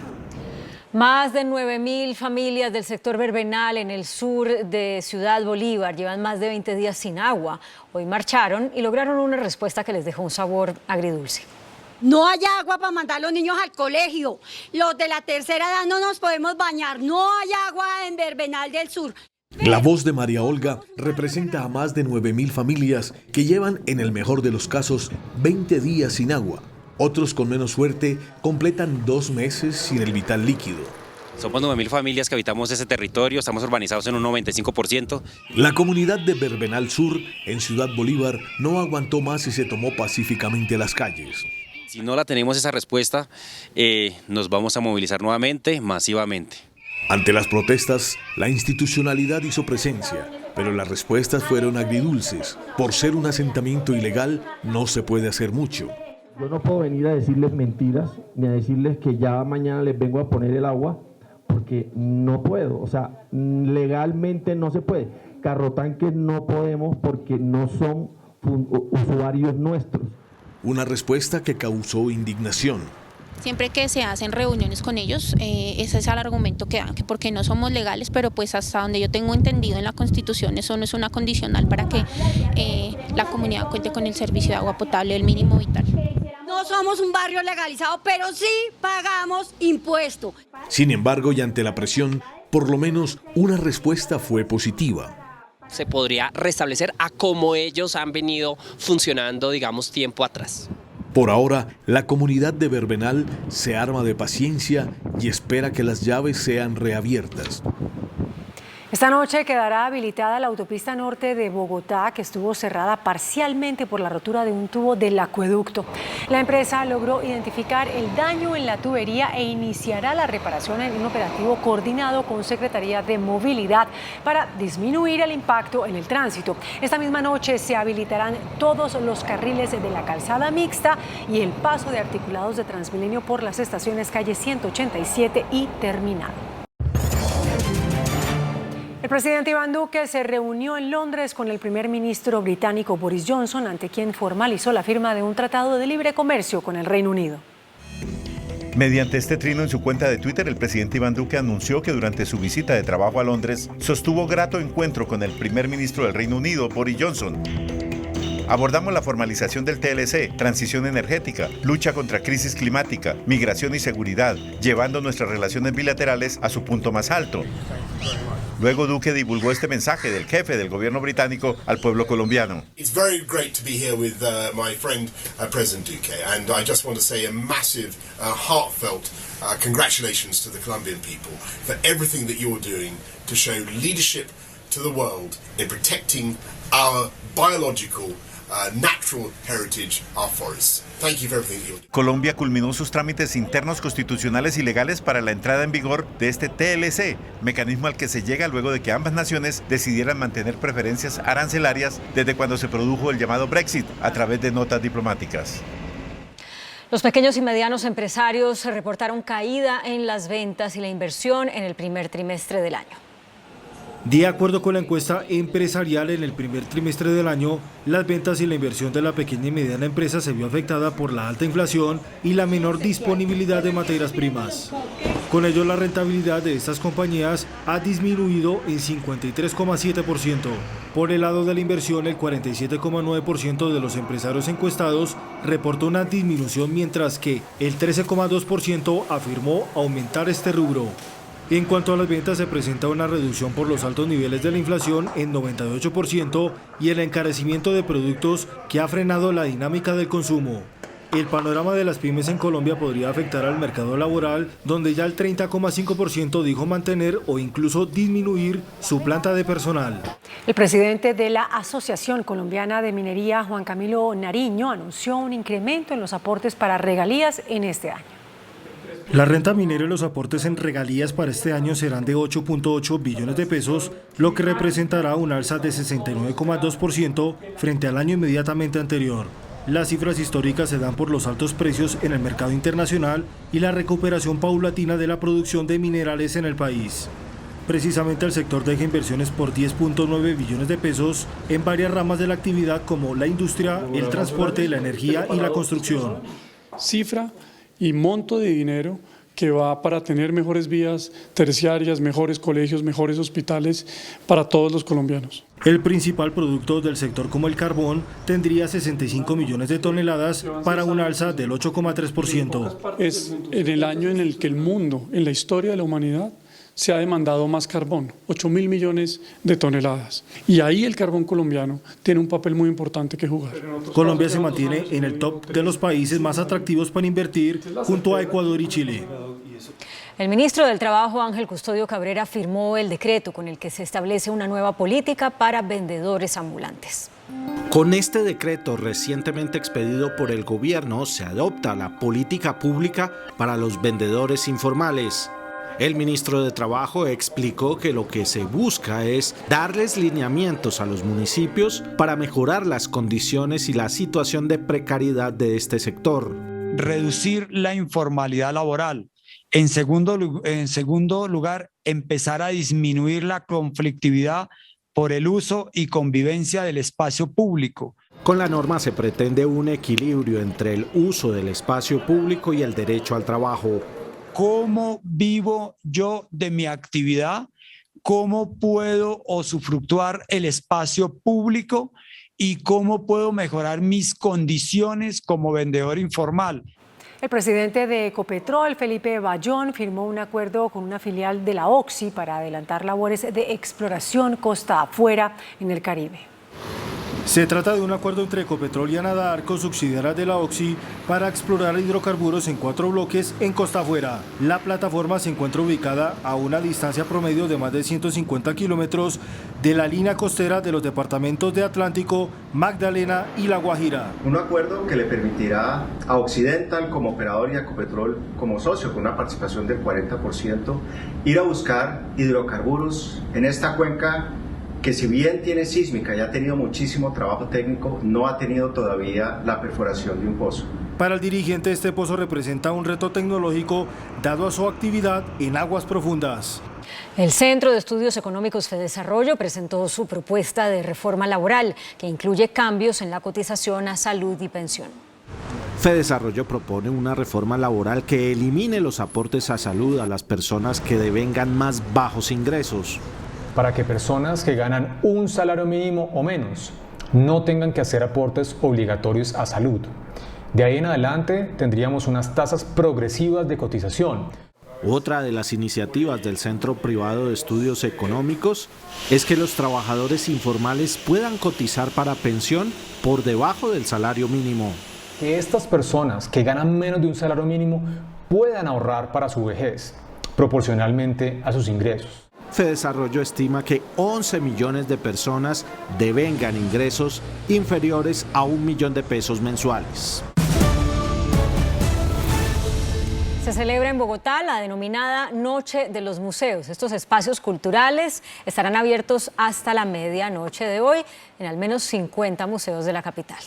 Más de 9.000 familias del sector Verbenal en el sur de Ciudad Bolívar llevan más de 20 días sin agua. Hoy marcharon y lograron una respuesta que les dejó un sabor agridulce. No hay agua para mandar a los niños al colegio. Los de la tercera edad no nos podemos bañar. No hay agua en Verbenal del Sur. La voz de María Olga representa a más de 9.000 familias que llevan, en el mejor de los casos, 20 días sin agua. Otros, con menos suerte, completan 2 meses sin el vital líquido. Somos 9.000 familias que habitamos ese territorio, estamos urbanizados en un 95%. La comunidad de Verbenal Sur, en Ciudad Bolívar, no aguantó más y se tomó pacíficamente las calles. Si no la tenemos esa respuesta, nos vamos a movilizar nuevamente, masivamente. Ante las protestas, la institucionalidad hizo presencia, pero las respuestas fueron agridulces. Por ser un asentamiento ilegal, no se puede hacer mucho. Yo no puedo venir a decirles mentiras, ni a decirles que ya mañana les vengo a poner el agua, porque no puedo, o sea, legalmente no se puede. Carrotanques no podemos porque no son usuarios nuestros. Una respuesta que causó indignación. Siempre que se hacen reuniones con ellos, ese es el argumento que dan, que porque no somos legales, pero pues hasta donde yo tengo entendido en la Constitución eso no es una condicional para que la comunidad cuente con el servicio de agua potable, el mínimo vital. No somos un barrio legalizado, pero sí pagamos impuesto. Sin embargo, y ante la presión, por lo menos una respuesta fue positiva. Se podría restablecer a como ellos han venido funcionando, digamos, tiempo atrás. Por ahora, la comunidad de Verbenal se arma de paciencia y espera que las llaves sean reabiertas. Esta noche quedará habilitada la autopista norte de Bogotá, que estuvo cerrada parcialmente por la rotura de un tubo del acueducto. La empresa logró identificar el daño en la tubería e iniciará la reparación en un operativo coordinado con Secretaría de Movilidad para disminuir el impacto en el tránsito. Esta misma noche se habilitarán todos los carriles de la calzada mixta y el paso de articulados de Transmilenio por las estaciones calle 187 y Terminal. El presidente Iván Duque se reunió en Londres con el primer ministro británico Boris Johnson, ante quien formalizó la firma de un tratado de libre comercio con el Reino Unido. Mediante este trino en su cuenta de Twitter, el presidente Iván Duque anunció que durante su visita de trabajo a Londres sostuvo grato encuentro con el primer ministro del Reino Unido, Boris Johnson. Abordamos la formalización del TLC, transición energética, lucha contra crisis climática, migración y seguridad, llevando nuestras relaciones bilaterales a su punto más alto. Luego Duque divulgó este mensaje del jefe del gobierno británico al pueblo colombiano. It's very great to be here with my friend President Duque, and I just want to say a massive, heartfelt congratulations to the Colombian people for everything that you're doing to show leadership to the world in protecting our biological natural heritage, our forests. Thank you for everything you do. Colombia culminó sus trámites internos constitucionales y legales para la entrada en vigor de este TLC, mecanismo al que se llega luego de que ambas naciones decidieran mantener preferencias arancelarias desde cuando se produjo el llamado Brexit a través de notas diplomáticas. Los pequeños y medianos empresarios reportaron caída en las ventas y la inversión en el primer trimestre del año. De acuerdo con la encuesta empresarial, en el primer trimestre del año, las ventas y la inversión de la pequeña y mediana empresa se vio afectada por la alta inflación y la menor disponibilidad de materias primas. Con ello, la rentabilidad de estas compañías ha disminuido en 53,7%. Por el lado de la inversión, el 47,9% de los empresarios encuestados reportó una disminución, mientras que el 13,2% afirmó aumentar este rubro. En cuanto a las ventas, se presenta una reducción por los altos niveles de la inflación en 98% y el encarecimiento de productos que ha frenado la dinámica del consumo. El panorama de las pymes en Colombia podría afectar al mercado laboral, donde ya el 30,5% dijo mantener o incluso disminuir su planta de personal. El presidente de la Asociación Colombiana de Minería, Juan Camilo Nariño, anunció un incremento en los aportes para regalías en este año. La renta minera y los aportes en regalías para este año serán de 8.8 billones de pesos, lo que representará un alza de 69,2% frente al año inmediatamente anterior. Las cifras históricas se dan por los altos precios en el mercado internacional y la recuperación paulatina de la producción de minerales en el país. Precisamente el sector deja inversiones por 10.9 billones de pesos en varias ramas de la actividad, como la industria, el transporte, la energía y la construcción. Cifra y monto de dinero que va para tener mejores vías terciarias, mejores colegios, mejores hospitales para todos los colombianos. El principal producto del sector, como el carbón, tendría 65 millones de toneladas para un alza del 8,3%. Es en el año en el que el mundo, en la historia de la humanidad, se ha demandado más carbón, 8.000 millones de toneladas. Y ahí el carbón colombiano tiene un papel muy importante que jugar. Colombia se mantiene en el top de los países más atractivos para invertir, junto a Ecuador y Chile. El ministro del Trabajo, Ángel Custodio Cabrera, firmó el decreto con el que se establece una nueva política para vendedores ambulantes. Con este decreto recientemente expedido por el gobierno, se adopta la política pública para los vendedores informales. El ministro de Trabajo explicó que lo que se busca es darles lineamientos a los municipios para mejorar las condiciones y la situación de precariedad de este sector. Reducir la informalidad laboral. En segundo lugar, empezar a disminuir la conflictividad por el uso y convivencia del espacio público. Con la norma se pretende un equilibrio entre el uso del espacio público y el derecho al trabajo. ¿Cómo vivo yo de mi actividad? ¿Cómo puedo usufructuar el espacio público? ¿Y cómo puedo mejorar mis condiciones como vendedor informal? El presidente de Ecopetrol, Felipe Bayón, firmó un acuerdo con una filial de la OXY para adelantar labores de exploración costa afuera en el Caribe. Se trata de un acuerdo entre Ecopetrol y Anadar con subsidiarias de la Oxy para explorar hidrocarburos en 4 bloques en Costa Afuera. La plataforma se encuentra ubicada a una distancia promedio de más de 150 kilómetros de la línea costera de los departamentos de Atlántico, Magdalena y La Guajira. Un acuerdo que le permitirá a Occidental como operador y a Ecopetrol como socio con una participación del 40% ir a buscar hidrocarburos en esta cuenca que, si bien tiene sísmica y ha tenido muchísimo trabajo técnico, no ha tenido todavía la perforación de un pozo. Para el dirigente, este pozo representa un reto tecnológico dado a su actividad en aguas profundas. El Centro de Estudios Económicos Fedesarrollo presentó su propuesta de reforma laboral, que incluye cambios en la cotización a salud y pensión. Fedesarrollo propone una reforma laboral que elimine los aportes a salud a las personas que devengan más bajos ingresos, para que personas que ganan un salario mínimo o menos no tengan que hacer aportes obligatorios a salud. De ahí en adelante tendríamos unas tasas progresivas de cotización. Otra de las iniciativas del Centro Privado de Estudios Económicos es que los trabajadores informales puedan cotizar para pensión por debajo del salario mínimo. Que estas personas que ganan menos de un salario mínimo puedan ahorrar para su vejez, proporcionalmente a sus ingresos. Fedesarrollo estima que 11 millones de personas devengan ingresos inferiores a 1 millón de pesos mensuales. Se celebra en Bogotá la denominada Noche de los Museos. Estos espacios culturales estarán abiertos hasta la medianoche de hoy en al menos 50 museos de la capital.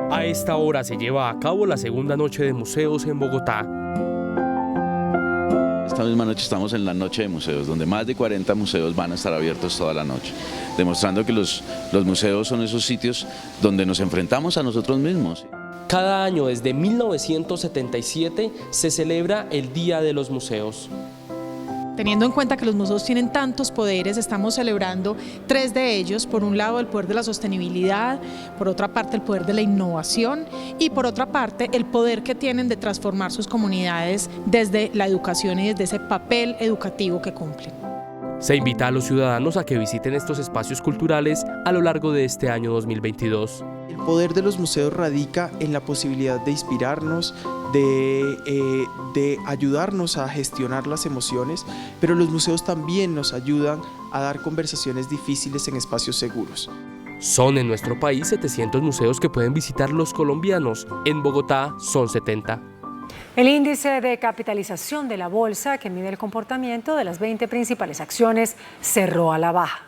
A esta hora se lleva a cabo la segunda noche de museos en Bogotá. Esta misma noche estamos en la noche de museos, donde más de 40 museos van a estar abiertos toda la noche, demostrando que los museos son esos sitios donde nos enfrentamos a nosotros mismos. Cada año desde 1977 se celebra el Día de los Museos. Teniendo en cuenta que los museos tienen tantos poderes, estamos celebrando 3 de ellos. Por un lado, el poder de la sostenibilidad, por otra parte, el poder de la innovación y por otra parte, el poder que tienen de transformar sus comunidades desde la educación y desde ese papel educativo que cumplen. Se invita a los ciudadanos a que visiten estos espacios culturales a lo largo de este año 2022. El poder de los museos radica en la posibilidad de inspirarnos, de ayudarnos a gestionar las emociones, pero los museos también nos ayudan a dar conversaciones difíciles en espacios seguros. Son en nuestro país 700 museos que pueden visitar los colombianos. En Bogotá son 70. El índice de capitalización de la bolsa, que mide el comportamiento de las 20 principales acciones, cerró a la baja.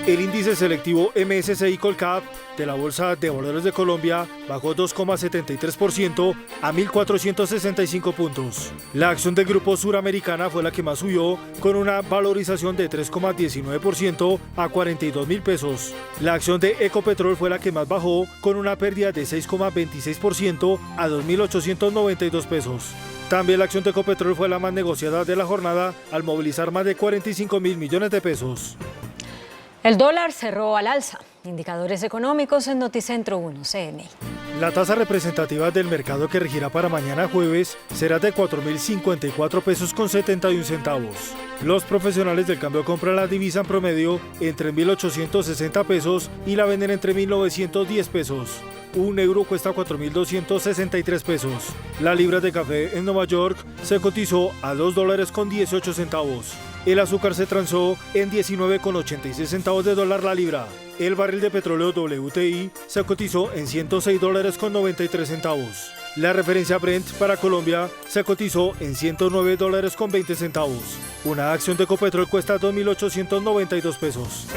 El índice selectivo MSCI Colcap de la Bolsa de Valores de Colombia bajó 2,73% a 1.465 puntos. La acción del Grupo Suramericana fue la que más subió, con una valorización de 3,19% a 42.000 pesos. La acción de Ecopetrol fue la que más bajó, con una pérdida de 6,26% a 2.892 pesos. También la acción de Ecopetrol fue la más negociada de la jornada, al movilizar más de 45.000 millones de pesos. El dólar cerró al alza. Indicadores económicos en Noticentro 1 CNI. La tasa representativa del mercado que regirá para mañana jueves será de 4.054 pesos con 71 centavos. Los profesionales del cambio compran la divisa en promedio entre 1.860 pesos y la venden entre 1.910 pesos. Un euro cuesta 4.263 pesos. La libra de café en Nueva York se cotizó a $2.18. El azúcar se transó en 19,86 centavos de dólar la libra. El barril de petróleo WTI se cotizó en $106,93. La referencia Brent para Colombia se cotizó en $109,20. Una acción de Ecopetrol cuesta 2.892 pesos.